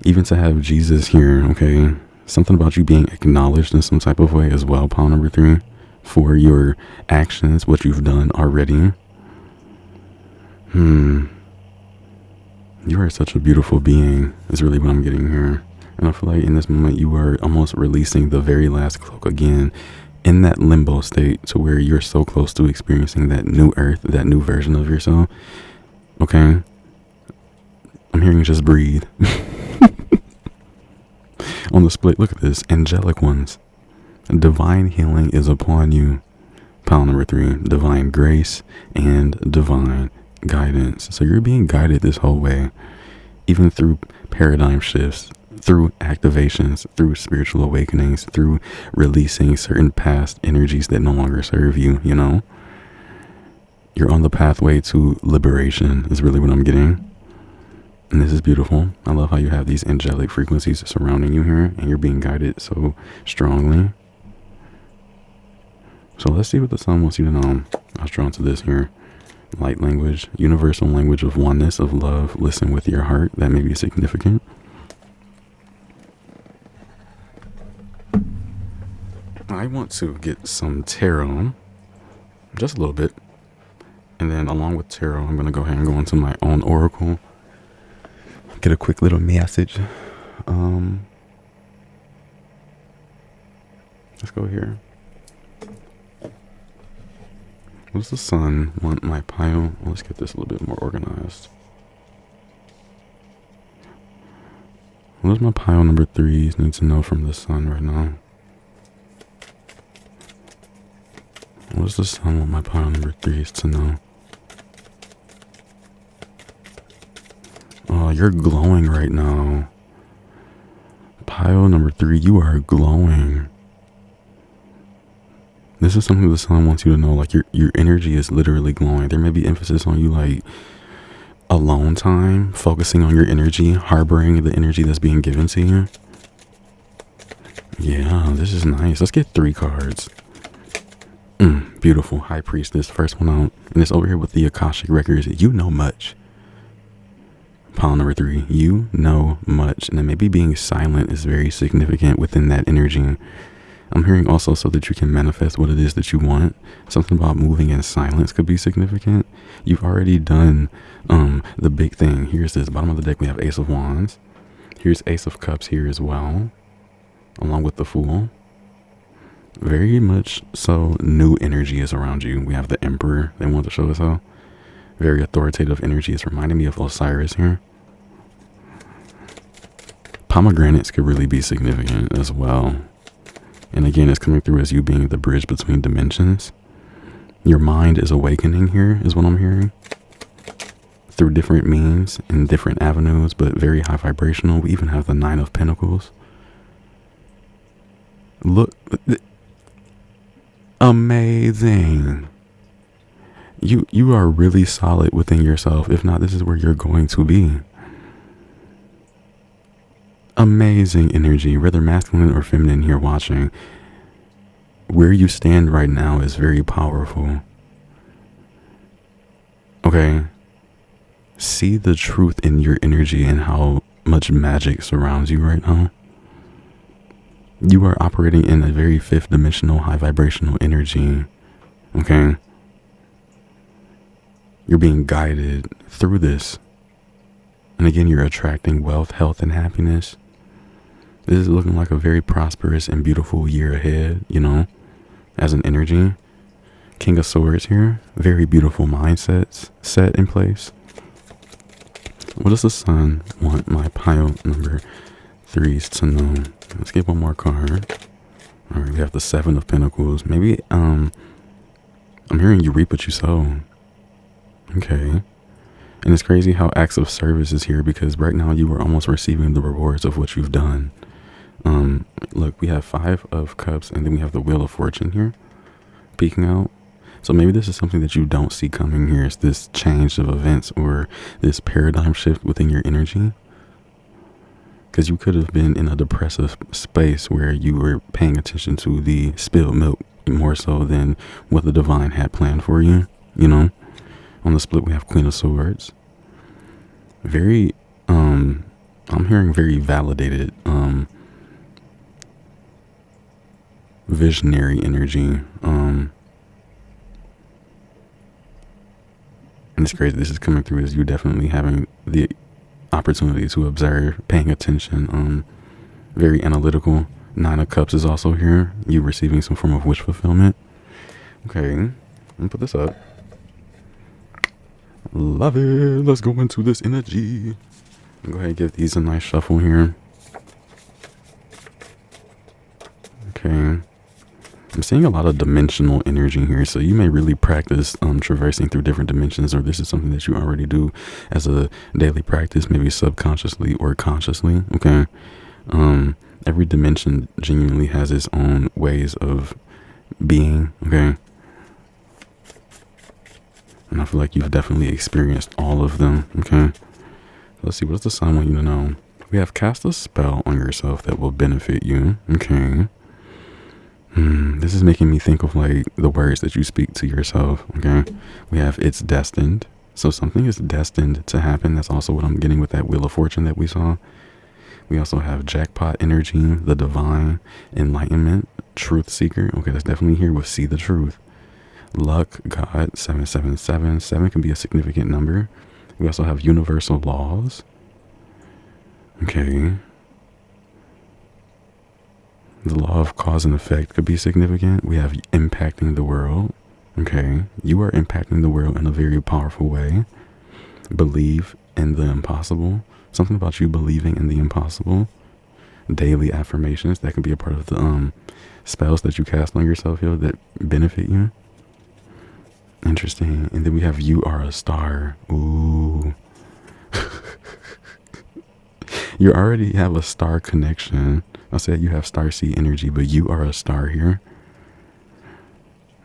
Speaker 1: Even to have Jesus here, okay? Something about you being acknowledged in some type of way as well, pile number 3, for your actions, what you've done already. You are such a beautiful being, is really what I'm getting here. And I feel like in this moment, you are almost releasing the very last cloak again, in that limbo state, to where you're so close to experiencing that new earth, that new version of yourself. Okay? I'm hearing you just breathe. On the split, look at this. Angelic ones. Divine healing is upon you. Pile number 3. Divine grace and divine guidance. So you're being guided this whole way. Even through paradigm shifts, through activations, through spiritual awakenings, through releasing certain past energies that no longer serve you, you know? You're on the pathway to liberation is really what I'm getting. And this is beautiful. I love how you have these angelic frequencies surrounding you here, and you're being guided so strongly. So let's see what the sun wants you to know. I was drawn to this here. light language, universal language of oneness, of love. Listen with your heart. That may be significant. I want to get some tarot, just a little bit. And then along with tarot, I'm going to go ahead and go into my own oracle. Get a quick little message. Let's go here. What does the sun want my pile? Let's get this a little bit more organized. What does my pile number 3 need to know from the sun right now? What does the sun want my pile number 3 to know? Oh, you're glowing right now. Pile number 3, you are glowing. This is something the sun wants you to know, like your energy is literally glowing. There may be emphasis on you like alone time, focusing on your energy, harboring the energy that's being given to you. Yeah, this is nice. Let's get 3 cards. Beautiful. High Priestess, first one out. And it's over here with the Akashic records. You know much. Pile number 3, you know much. And then maybe being silent is very significant within that energy. I'm hearing also so that you can manifest what it is that you want. Something about moving in silence could be significant. You've already done the big thing. Here's this. Bottom of the deck, we have Ace of Wands. Here's Ace of Cups here as well, along with the Fool. Very much so new energy is around you. We have the Emperor. They want to show us how. Very authoritative energy. It's reminding me of Osiris here. Pomegranates could really be significant as well. And again, it's coming through as you being the bridge between dimensions. Your mind is awakening here, is what I'm hearing. Through different means and different avenues, but very high vibrational. We even have the 9 of Pentacles. Look. Amazing. You are really solid within yourself. If not, this is where you're going to be. Amazing energy, whether masculine or feminine here watching. Where you stand right now is very powerful. Okay. See the truth in your energy and how much magic surrounds you right now. You are operating in a very 5th dimensional, high vibrational energy. Okay. You're being guided through this. And again, you're attracting wealth, health, and happiness. This is looking like a very prosperous and beautiful year ahead, you know, as an energy. King of Swords here. Very beautiful mindsets set in place. What does the sun want my pile number 3s to know? Let's get one more card. All right, we have the 7 of Pentacles. Maybe, I'm hearing you reap what you sow. Okay. And it's crazy how acts of service is here, because right now you are almost receiving the rewards of what you've done. Look, we have 5 of Cups, and then we have the Wheel of Fortune here peeking out. So maybe this is something that you don't see coming here. It's this change of events or this paradigm shift within your energy. Because you could have been in a depressive space where you were paying attention to the spilled milk more so than what the divine had planned for you, you know. On the split, we have Queen of Swords. Very, I'm hearing very validated, visionary energy. And it's crazy. This is coming through as you definitely having the opportunity to observe, paying attention. Very analytical. 9 of Cups is also here. You receiving some form of wish fulfillment. Okay, let me put this up. Love it. Let's go into this energy. Go ahead and give these a nice shuffle here. Okay. I'm seeing a lot of dimensional energy here, so you may really practice traversing through different dimensions, or this is something that you already do as a daily practice, maybe subconsciously or consciously. Okay. Every dimension genuinely has its own ways of being. Okay. And I feel like you've definitely experienced all of them. Okay. Let's see. What does the sun want you to know? We have cast a spell on yourself that will benefit you. Okay. This is making me think of like the words that you speak to yourself. Okay, we have it's destined. So something is destined to happen. That's also what I'm getting with that Wheel of Fortune that we saw. We also have jackpot energy, the divine, enlightenment, truth seeker. Okay, that's definitely here with see the truth. Luck, God, 777. 7 can be a significant number. We also have universal laws. Okay. The law of cause and effect could be significant. We have impacting the world. Okay. You are impacting the world in a very powerful way. Believe in the impossible. Something about you believing in the impossible. Daily affirmations. That can be a part of the spells that you cast on yourself, yo, that benefit you. Interesting. And then we have you are a star. Ooh. You already have a star connection. I said you have star seed energy, but you are a star here.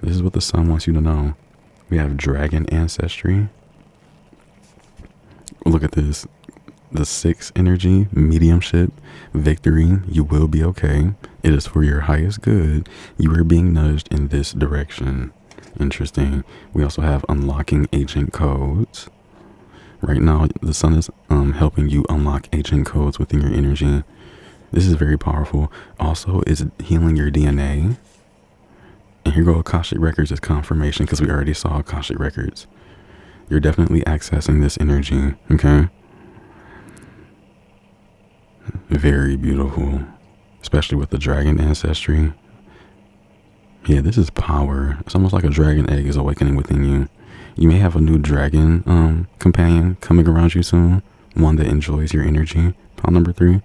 Speaker 1: This is what the sun wants you to know. We have dragon ancestry. Look at this. The 6 energy, mediumship, victory. You will be okay. It is for your highest good. You are being nudged in this direction. Interesting. We also have unlocking ancient codes. Right now, the sun is helping you unlock ancient codes within your energy. This is very powerful. Also, it's healing your DNA. And here go Akashic records as confirmation, because we already saw Akashic records. You're definitely accessing this energy. Okay. Very beautiful, especially with the dragon ancestry. Yeah, this is power. It's almost like a dragon egg is awakening within you. You may have a new dragon companion coming around you soon, one that enjoys your energy, pile number 3.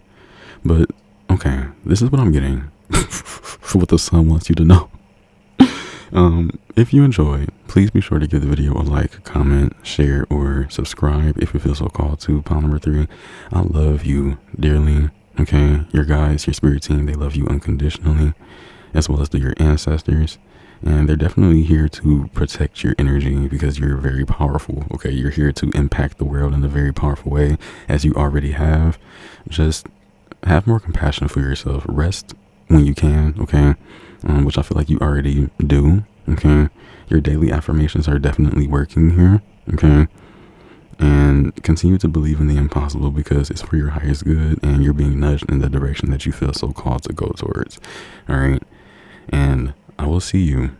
Speaker 1: But okay, this is what I'm getting for what the sun wants you to know. If you enjoyed, please be sure to give the video a like, comment, share, or subscribe if you feel so called to. Pile number 3. I love you dearly. Okay, your guides, your spirit team, they love you unconditionally, as well as your ancestors. And they're definitely here to protect your energy because you're very powerful. Okay, you're here to impact the world in a very powerful way, as you already have. Just have more compassion for yourself. Rest when you can, okay? Which I feel like you already do, okay? Your daily affirmations are definitely working here, okay? And continue to believe in the impossible because it's for your highest good and you're being nudged in the direction that you feel so called to go towards, all right? And I will see you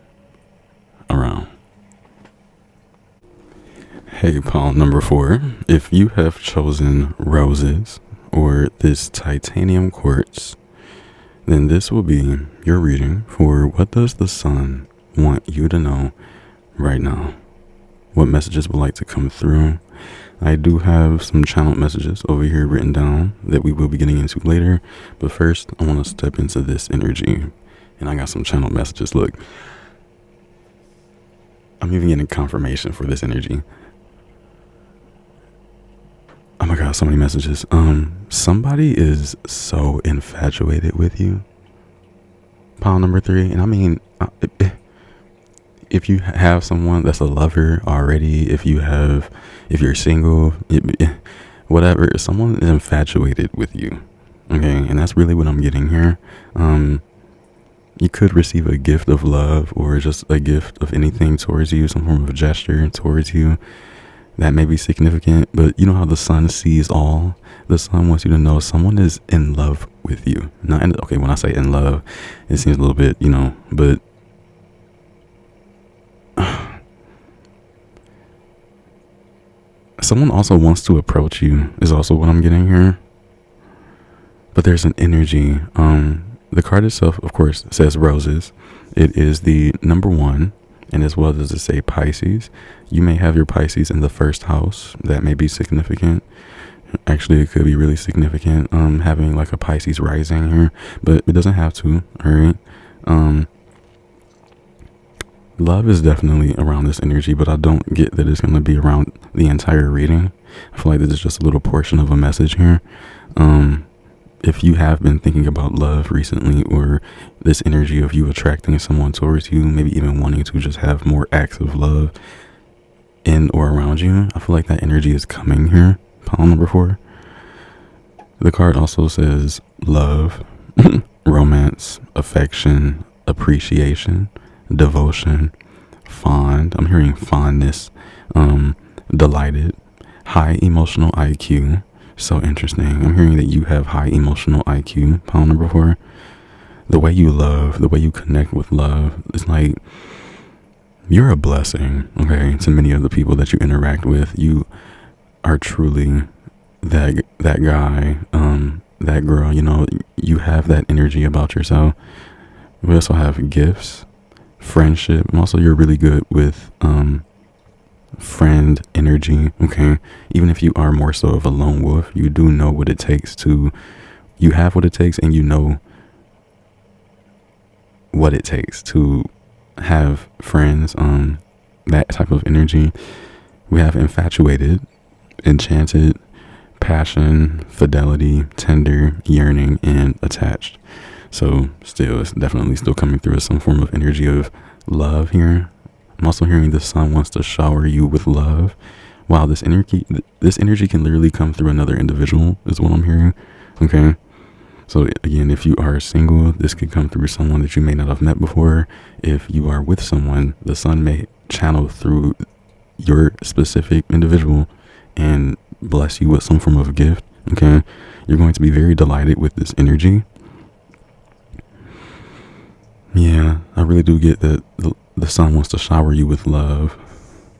Speaker 1: around. Hey, pile number 4. If you have chosen roses or this titanium quartz, then this will be your reading for what does the sun want you to know right now. What messages would like to come through. I do have some channeled messages over here written down that we will be getting into later. But first, I want to step into this energy. And I got some channeled messages. Look, I'm even getting confirmation for this energy. Oh my God, so many messages. Somebody is so infatuated with you. Pile number 3. And I mean, if you have someone that's a lover already, if you're single, whatever, someone is infatuated with you. Okay. And that's really what I'm getting here. You could receive a gift of love or just a gift of anything towards you, some form of gesture towards you that may be significant. But you know how the sun sees all? The sun wants you to know someone is in love with you. Okay, when I say in love, it seems a little bit, but someone also wants to approach you is also what I'm getting here. But there's an energy. The card itself, of course, says roses. It is the number 1, and as well as it say Pisces. You may have your Pisces in the 1st house. That may be significant. Actually, it could be really significant having like a Pisces rising here, but it doesn't have to. All right. Love is definitely around this energy, but I don't get that it's going to be around the entire reading. I feel like this is just a little portion of a message here. If you have been thinking about love recently, or this energy of you attracting someone towards you, maybe even wanting to just have more acts of love in or around you, I feel like that energy is coming here. Pile number 4. The card also says love, romance, affection, appreciation, devotion, fond. I'm hearing fondness, delighted, high emotional IQ. So interesting. I'm hearing that you have high emotional IQ, pile number 4. The way you love, the way you connect with love, it's like you're a blessing, okay, to many of the people that you interact with. You are truly that guy, that girl, you know, you have that energy about yourself. We also have gifts, friendship, and also you're really good with friend energy, okay? Even if you are more so of a lone wolf, you do know what it takes to, you have what it takes, and you know what it takes to have friends, that type of energy. We have infatuated, enchanted, passion, fidelity, tender, yearning, and attached. So still, it's definitely still coming through as some form of energy of love here. I'm also hearing the sun wants to shower you with love. Wow, this energy can literally come through another individual is what I'm hearing. Okay. So again, if you are single, this could come through someone that you may not have met before. If you are with someone, the sun may channel through your specific individual and bless you with some form of gift. Okay. You're going to be very delighted with this energy. Yeah, I really do get that the sun wants to shower you with love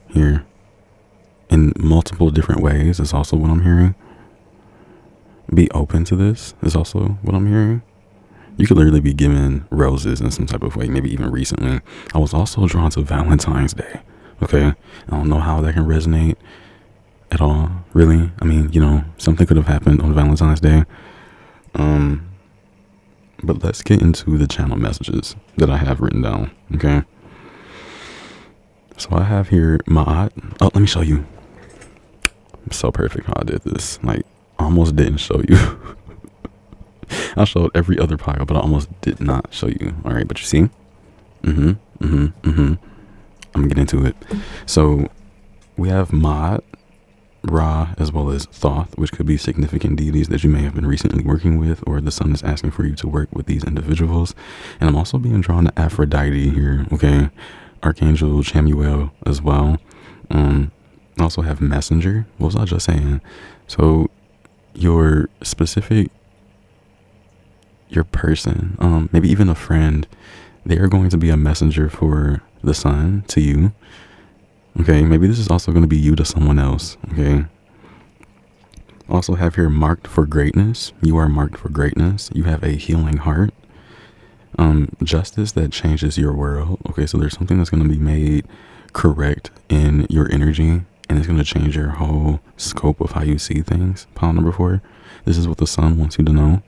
Speaker 1: here in multiple different ways is also what I'm hearing. Be open to this is also what I'm hearing. You could literally be given roses in some type of way, maybe even recently. I was also drawn to Valentine's Day. Okay. I don't know how that can resonate at all, really. I mean, you know, something could have happened on Valentine's Day. But let's get into the channel messages that I have written down, okay? So I have here Ma'at. Oh, let me show you. It's so perfect how I did this. Like, I almost didn't show you. I showed every other pile, but I almost did not show you. All right, but you see? I'm gonna get into it. So we have Ma'at, Ra, as well as Thoth, which could be significant deities that you may have been recently working with, or the sun is asking for you to work with these individuals. And I'm also being drawn to Aphrodite here, okay? Archangel Chamuel as well. I also have Messenger. What was I just saying? So your person, maybe even a friend, they are going to be a messenger for the sun to you. Okay, maybe this is also going to be you to someone else, okay? Also have here marked for greatness. You are marked for greatness. You have a healing heart. Justice that changes your world. Okay, so there's something that's going to be made correct in your energy, and it's going to change your whole scope of how you see things. Pile number 4. This is what the sun wants you to know.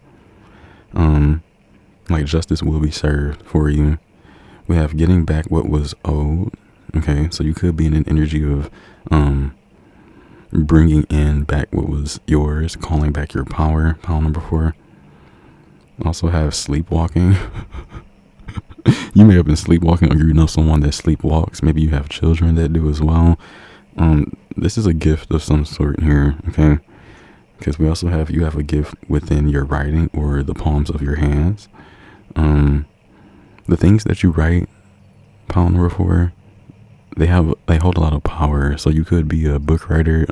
Speaker 1: Like justice will be served for you. We have getting back what was owed. Okay, so you could be in an energy of bringing in back what was yours, calling back your power. Pile number 4. Also have sleepwalking. You may have been sleepwalking, or you know someone that sleepwalks. Maybe you have children that do as well. This is a gift of some sort here, okay? Because we also have, you have a gift within your writing or the palms of your hands. The things that you write, pile number 4, they hold a lot of power. So you could be a book writer,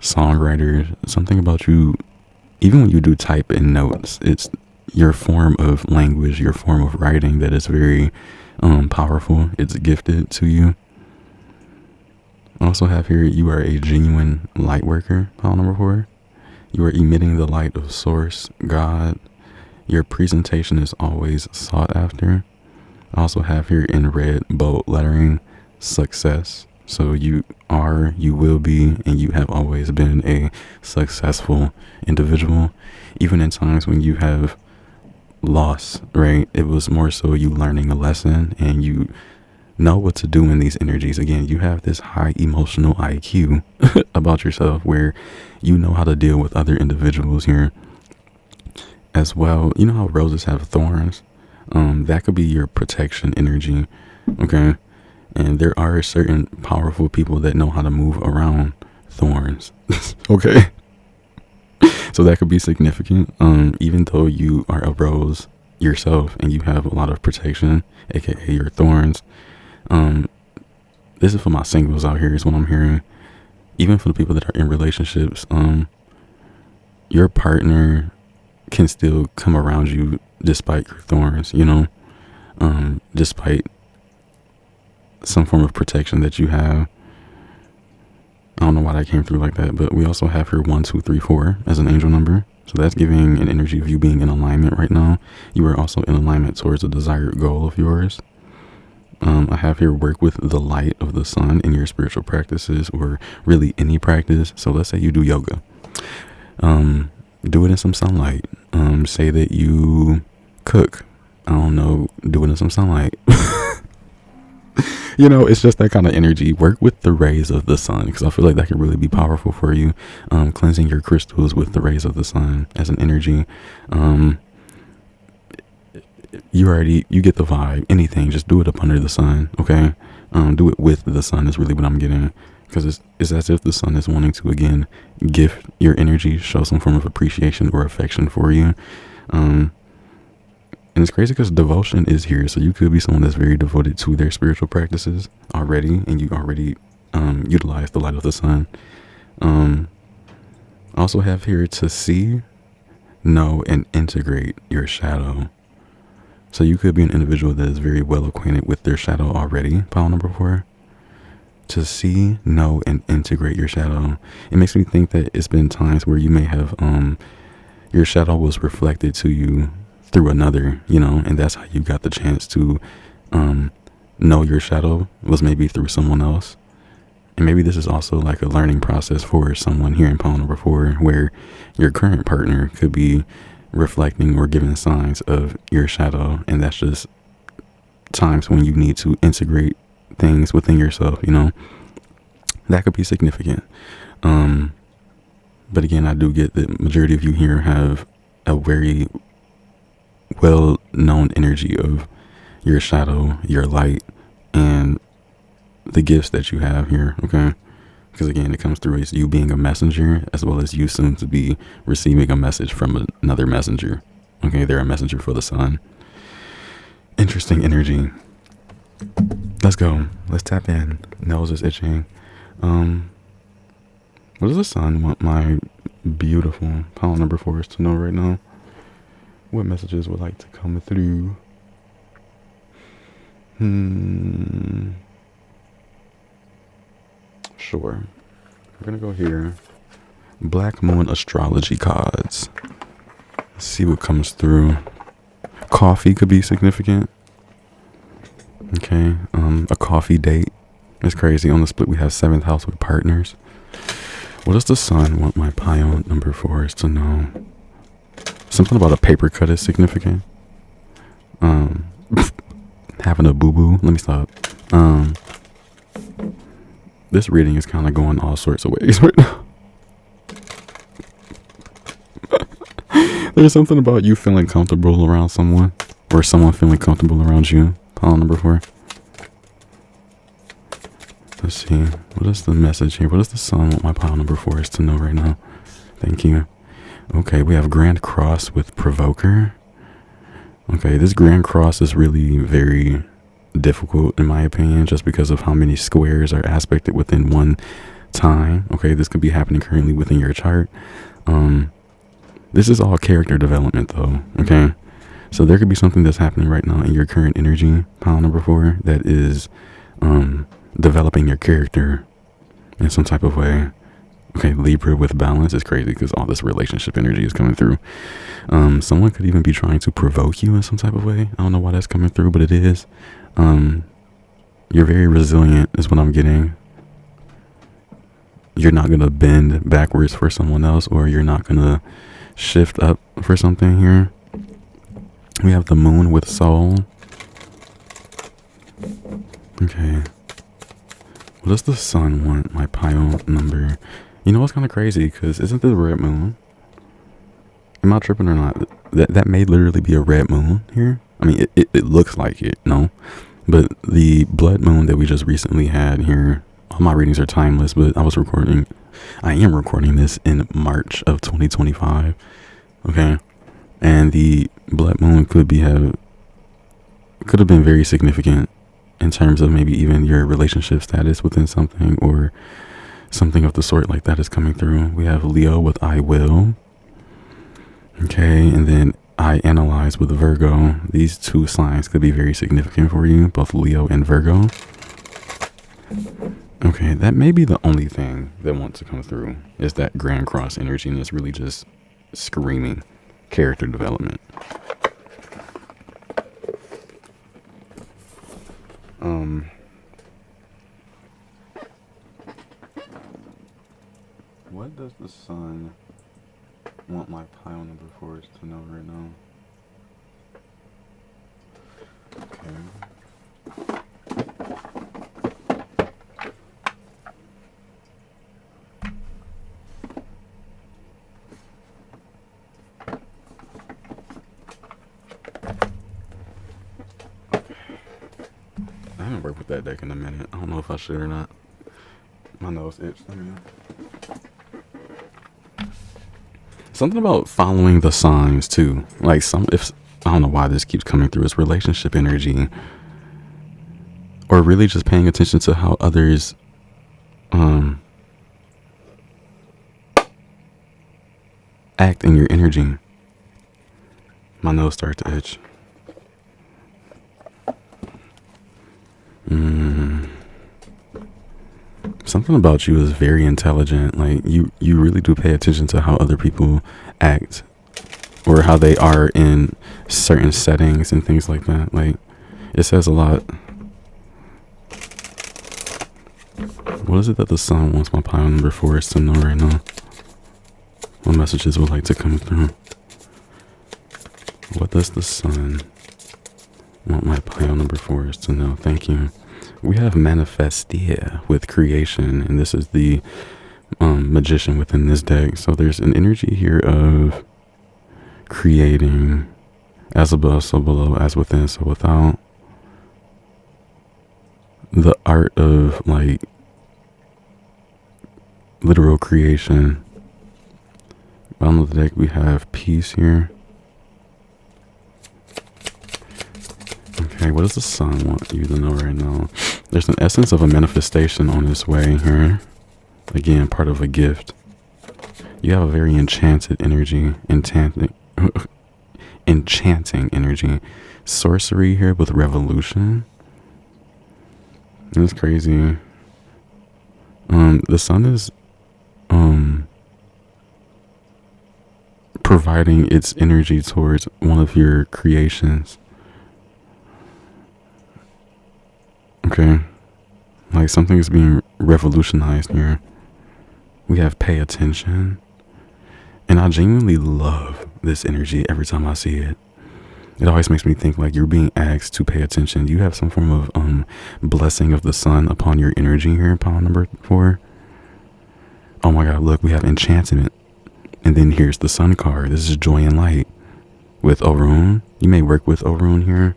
Speaker 1: songwriter, something about you. Even when you do type in notes, it's your form of language, your form of writing that is very powerful. It's gifted to you. I also have here, you are a genuine light worker, pile number 4. You are emitting the light of source, God. Your presentation is always sought after. I also have here in red bold lettering, success. So you are, you will be, and you have always been a successful individual. Even in times when you have lost, right? It was more so you learning a lesson, and you know what to do in these energies. Again, you have this high emotional IQ about yourself, where you know how to deal with other individuals here as well. You know how roses have thorns? That could be your protection energy, okay? And there are certain powerful people that know how to move around thorns, okay? So that could be significant. Even though you are a rose, yourself and you have a lot of protection, aka your thorns. This is for my singles out here, is what I'm hearing. Even for the people that are in relationships, your partner can still come around you despite your thorns, despite some form of protection that you have. I don't know why that came through like that, but we also have here 1, 2, 3, 4 as an angel number. So that's giving an energy of you being in alignment right now. You are also in alignment towards a desired goal of yours. I have here work with the light of the sun in your spiritual practices, or really any practice. So let's say you do yoga. Do it in some sunlight. Say that you cook. I don't know, do it in some sunlight. It's just that kind of energy. Work with the rays of the sun, because I feel like that could really be powerful for you. Cleansing your crystals with the rays of the sun as an energy. You get the vibe. Anything, just do it up under the sun, okay? Do it with the sun is really what I'm getting, because it's as if the sun is wanting to, again, gift your energy, show some form of appreciation or affection for you. And it's crazy because devotion is here. So you could be someone that's very devoted to their spiritual practices already, and you already utilize the light of the sun. I also have here to see, know, and integrate your shadow. So you could be an individual that is very well acquainted with their shadow already, pile number 4. To see, know, and integrate your shadow. It makes me think that it's been times where you may have, your shadow was reflected to you through another, and that's how you got the chance to know your shadow, was maybe through someone else. And maybe this is also like a learning process for someone here in pile number 4, where your current partner could be reflecting or giving signs of your shadow, and that's just times when you need to integrate things within yourself. That could be significant. But again, I do get that majority of you here have a very well-known energy of your shadow, your light, and the gifts that you have here, okay? Because again, it comes through as you being a messenger, as well as you soon to be receiving a message from another messenger. Okay, they're a messenger for the sun. Interesting energy. Let's go. Let's tap in. Nose is itching. What does the sun want my beautiful pile number 4s to know right now? What messages would like to come through? Sure. We're gonna go here. Black Moon astrology cards. Let's see what comes through. Coffee could be significant. Okay. A coffee date. It's crazy. On the split, we have 7th house with partners. What does the sun want my pile number 4s to know? Something about a paper cut is significant. Having a boo-boo. Let me stop. This reading is kind of going all sorts of ways right now. There's something about you feeling comfortable around someone, or someone feeling comfortable around you. Pile number 4. Let's see. What is the message here? What does the sun want my pile number 4s to know right now? Thank you. Okay, we have Grand Cross with Provoker. Okay, this Grand Cross is really very difficult in my opinion, just because of how many squares are aspected within one time. Okay, this could be happening currently within your chart. This is all character development though. Okay, so there could be something that's happening right now in your current energy, pile number 4, that is developing your character in some type of way. Okay, Libra with balance is crazy because all this relationship energy is coming through. Someone could even be trying to provoke you in some type of way. I don't know why that's coming through, but it is. You're very resilient is what I'm getting. You're not going to bend backwards for someone else, or you're not going to shift up for something here. We have the moon with soul. Okay. What does the sun want my pile number? You know what's kind of crazy? Because isn't this a red moon? Am I tripping or not? That may literally be a red moon here. I mean, it looks like it, no? But the blood moon that we just recently had here, all my readings are timeless, but I am recording this in March of 2025. Okay. And the blood moon could have been very significant in terms of maybe even your relationship status within something, or something of the sort like that is coming through. We have Leo with I will. Okay, and then I analyze with Virgo. These two signs could be very significant for you, both Leo and Virgo. Okay, that may be the only thing that wants to come through, is that Grand Cross energy, and it's really just screaming character development. What does the sun want my pile number 4 to know right now? Okay. I haven't worked with that deck in a minute. I don't know if I should or not. My nose itched. Something about following the signs too. Like I don't know why this keeps coming through. It's relationship energy, or really just paying attention to how others act in your energy. My nose starts to itch. Something about you is very intelligent. Like you really do pay attention to how other people act, or how they are in certain settings and things like that. Like, it says a lot. What is it that the sun wants my pile number 4 to know right now? What messages would like to come through? What does the sun want my pile number 4 to know? Thank you. We have manifestia with creation, and this is the magician within this deck. So there's an energy here of creating, as above, so below, as within, so without. The art of like literal creation. Bottom of the deck, we have peace here. Okay, what does the sun want you to know right now? There's an essence of a manifestation on its way here. Again, part of a gift. You have a very enchanted energy, enchanting energy. Sorcery here with revolution. It's crazy. The sun is providing its energy towards one of your creations. Okay, like something is being revolutionized here. We have pay attention, and I genuinely love this energy every time I see it. It always makes me think like you're being asked to pay attention. You have some form of blessing of the sun upon your energy here in pile number 4. Oh my god, look, we have enchantment, and then here's the sun card. This is joy and light with Orun. You may work with Orun here.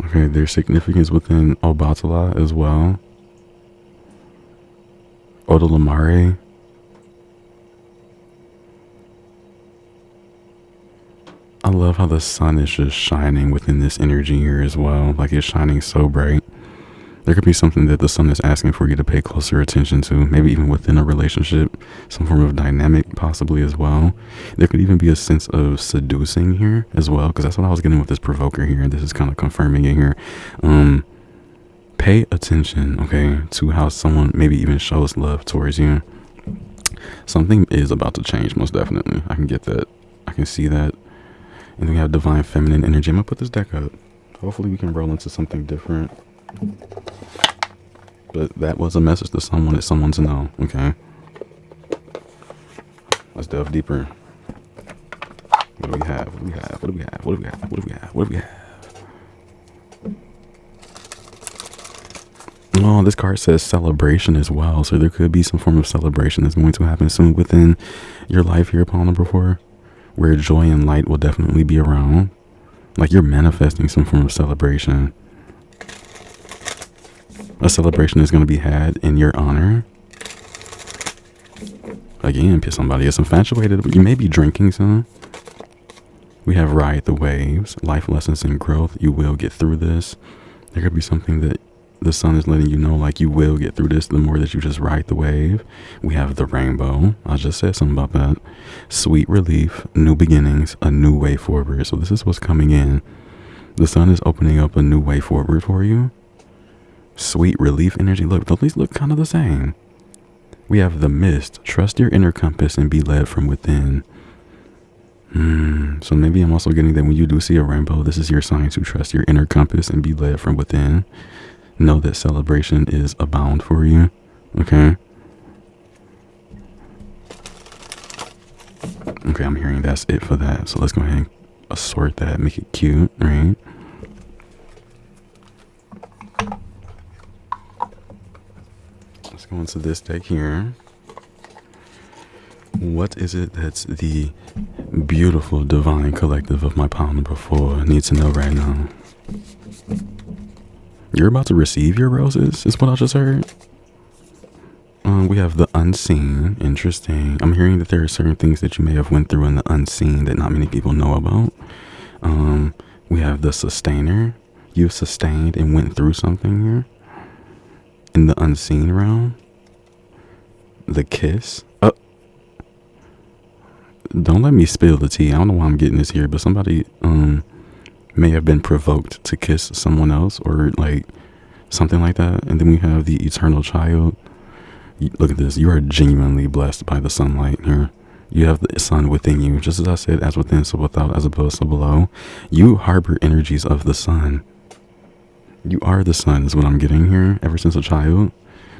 Speaker 1: Okay, there's significance within Obatala as well. Odolamare. I love how the sun is just shining within this energy here as well. Like, it's shining so bright. There could be something that the sun is asking for you to pay closer attention to, maybe even within a relationship, some form of dynamic possibly as well. There could even be a sense of seducing here as well, because that's what I was getting with this provoker here, and this is kind of confirming it here. Pay attention, okay, to how someone maybe even shows love towards you. Something is about to change, most definitely. I can get that. I can see that. And then we have divine feminine energy. I'm gonna put this deck up. Hopefully we can roll into something different. But that was a message that someone wanted someone to know. Okay, let's delve deeper. What do we have? What do we have? What do we have? What do we have? What do we have? What do we have? Oh, this card says celebration as well. So there could be some form of celebration that's going to happen soon within your life here upon number 4, where joy and light will definitely be around. Like, you're manifesting some form of celebration. A celebration is going to be had in your honor. Again, somebody is infatuated. You may be drinking some. We have ride the waves, life lessons and growth. You will get through this. There could be something that the sun is letting you know, like, you will get through this the more that you just ride the wave. We have the rainbow. I just said something about that. Sweet relief, new beginnings, a new way forward. So this is what's coming in. The sun is opening up a new way forward for you. Sweet relief energy. Look, these look kind of the same. We have the mist. Trust your inner compass and be led from within. So maybe I'm also getting that when you do see a rainbow, this is your sign to trust your inner compass and be led from within. Know that celebration is abound for you. Okay. Okay, I'm hearing that's it for that. So let's go ahead and assort that, make it cute, right? Let's go into this deck here. What is it that's the beautiful divine collective of my pile number 4 need to know right now? You're about to receive your roses, is what I just heard. We have the unseen. Interesting. I'm hearing that there are certain things that you may have went through in the unseen that not many people know about. We have the sustainer. You've sustained and went through something here. In the unseen realm. The kiss. Don't let me spill the tea. I don't know why I'm getting this here, but somebody may have been provoked to kiss someone else or like something like that. And then we have the eternal child. Look at this. You are genuinely blessed by the sunlight here. You have the sun within you. Just as I said, as within, so without, as opposed to below. You harbor energies of the sun. You are the sun is what I'm getting here ever since a child.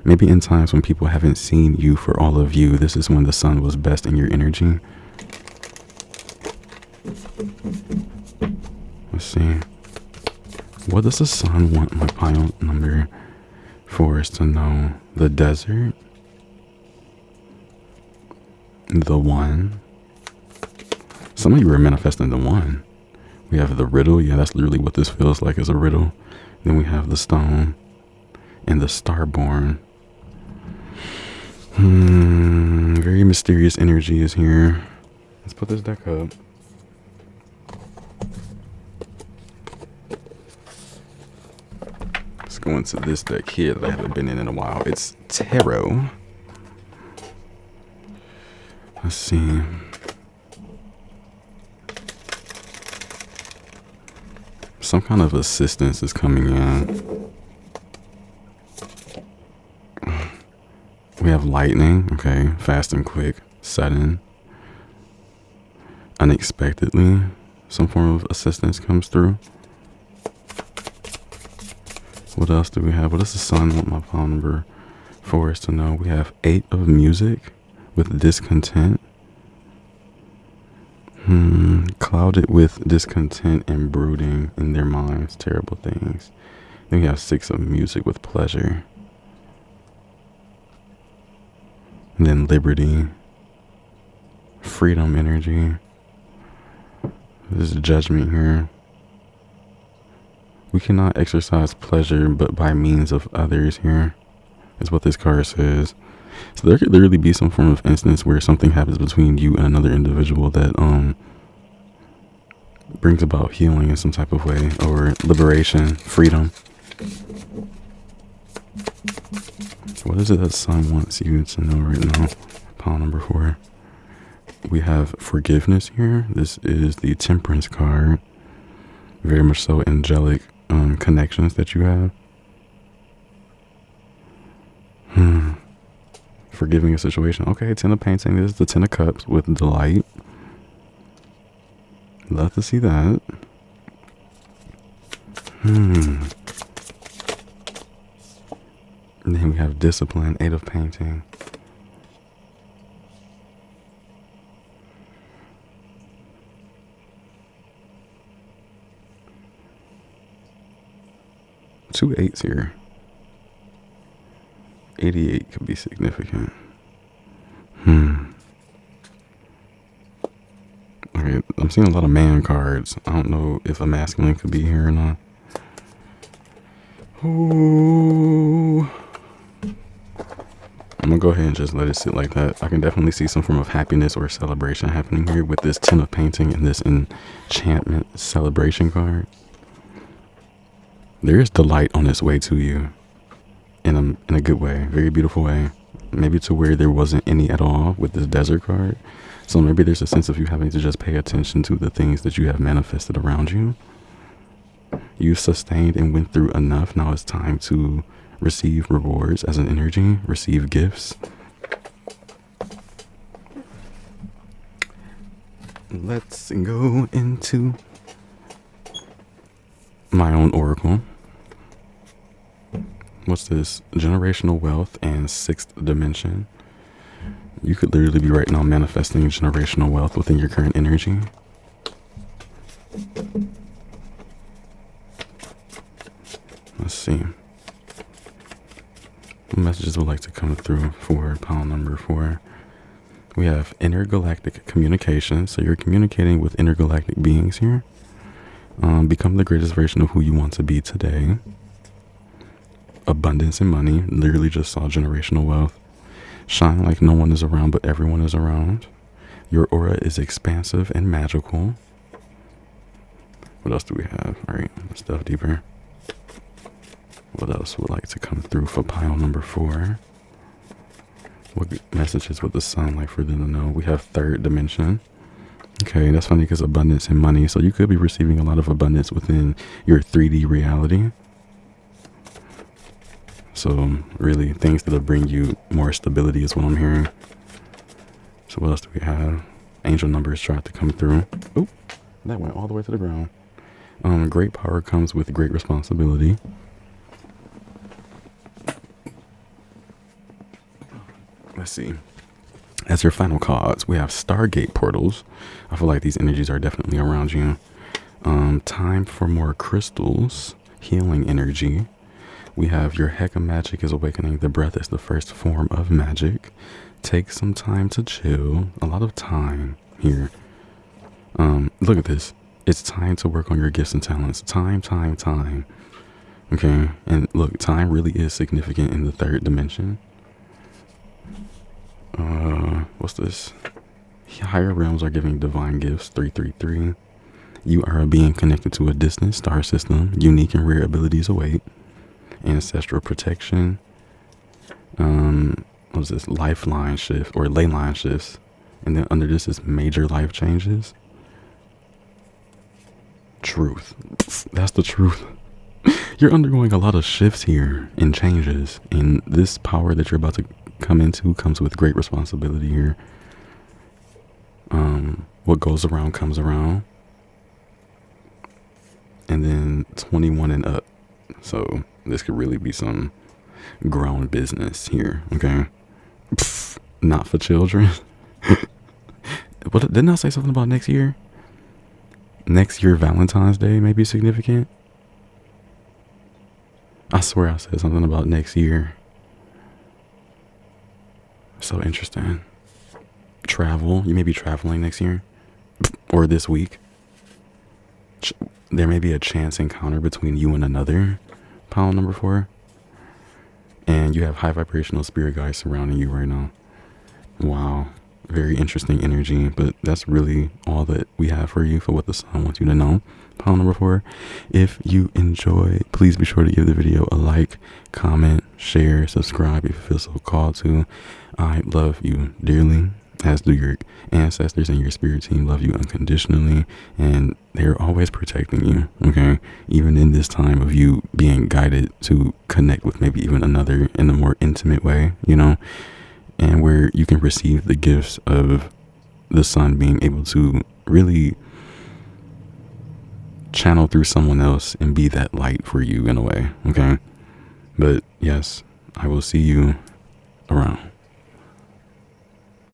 Speaker 1: Maybe in times when people haven't seen you for all of you, this is when the sun was best in your energy. Let's see. What does the sun want my pile number 4 is to know? The desert. The one. Some of you are manifesting the one. We have the riddle. Yeah, that's literally what this feels like, is a riddle. Then we have the stone and the starborn. Very mysterious energy is here. Let's put this deck up. Let's go into this deck here that I haven't been in a while. It's tarot. Let's see. Some kind of assistance is coming in. We have lightning. Okay. Fast and quick. Sudden. Unexpectedly. Some form of assistance comes through. What else do we have? What does the sun want my pile number 4 is to know? We have 8 of music with discontent. Clouded with discontent and brooding in their minds, terrible things. Then we have 6 of music with pleasure. And then liberty, freedom energy. This is judgment here. We cannot exercise pleasure but by means of others here, is what this card says. So there could literally be some form of instance where something happens between you and another individual that brings about healing in some type of way, or liberation, freedom. What is it that sun wants you to know right now? Pile number 4. We have forgiveness here. This is the Temperance card. Very much so angelic connections that you have. Forgiving a situation. Okay, 10 of painting. This is the 10 of cups with delight. Love to see that. And then we have discipline, 8 of painting. Two 8s here. 88 could be significant. Okay, I'm seeing a lot of man cards. I don't know if a masculine could be here or not. Ooh. I'm gonna go ahead and just let it sit like that. I can definitely see some form of happiness or celebration happening here with this Ten of Painting and this enchantment celebration card. There is delight on its way to you in a good way, very beautiful way. Maybe to where there wasn't any at all with this desert card. So maybe there's a sense of you having to just pay attention to the things that you have manifested around you. You sustained and went through enough. Now it's time to receive rewards as an energy, receive gifts. Let's go into my own oracle. What's this? Generational wealth and sixth dimension. You could literally be right now manifesting generational wealth within your current energy. Let's see. What messages would like to come through for pile number 4? We have intergalactic communication. So you're communicating with intergalactic beings here. Become the greatest version of who you want to be today. Abundance and money. Literally just saw generational wealth. Shine like no one is around, but everyone is around. Your aura is expansive and magical. What else do we have? All right, let's delve deeper. What else would like to come through for pile number 4? What messages would the sun like for them to know? We have third dimension. Okay, that's funny because abundance and money. So you could be receiving a lot of abundance within your 3D reality. So really things that'll bring you more stability is what I'm hearing. So what else do we have? Angel numbers tried to come through. Oh, that went all the way to the ground. Great power comes with great responsibility. Let's see. As your final cards, we have Stargate portals. I feel like these energies are definitely around you. Time for more crystals. Healing energy. We have your Heka magic is awakening. The breath is the first form of magic. Take some time to chill. A lot of time here. Look at this. It's time to work on your gifts and talents. Time. Okay. And look, time really is significant in the third dimension. What's this? Higher realms are giving divine gifts. 333. You are a being connected to a distant star system. Unique and rare abilities await. Ancestral protection. What's this? Lifeline shift or ley line shifts. And then under this is major life changes. Truth. That's the truth. You're undergoing a lot of shifts here and changes. And this power that you're about to come into comes with great responsibility here. What goes around comes around. And then 21 and up. So this could really be some grown business here. Okay. Pfft, not for children. What, didn't I say something about next year? Next year Valentine's Day may be significant. I swear I said something about next year. So interesting. Travel. You may be traveling next year. Or this week. There may be a chance encounter between you and another. Pile number 4. And you have high vibrational spirit guides surrounding you right now. Wow. Very interesting energy. But that's really all that we have for you, for what the sun wants you to know. Pile number 4. If you enjoy, please be sure to give the video a like, comment, share, subscribe if you feel so called to. I love you dearly, as do your ancestors and your spirit team love you unconditionally, and they're always protecting you, okay? Even in this time of you being guided to connect with maybe even another in a more intimate way, you know, and where you can receive the gifts of the sun being able to really channel through someone else and be that light for you in a way, okay? But yes, I will see you around.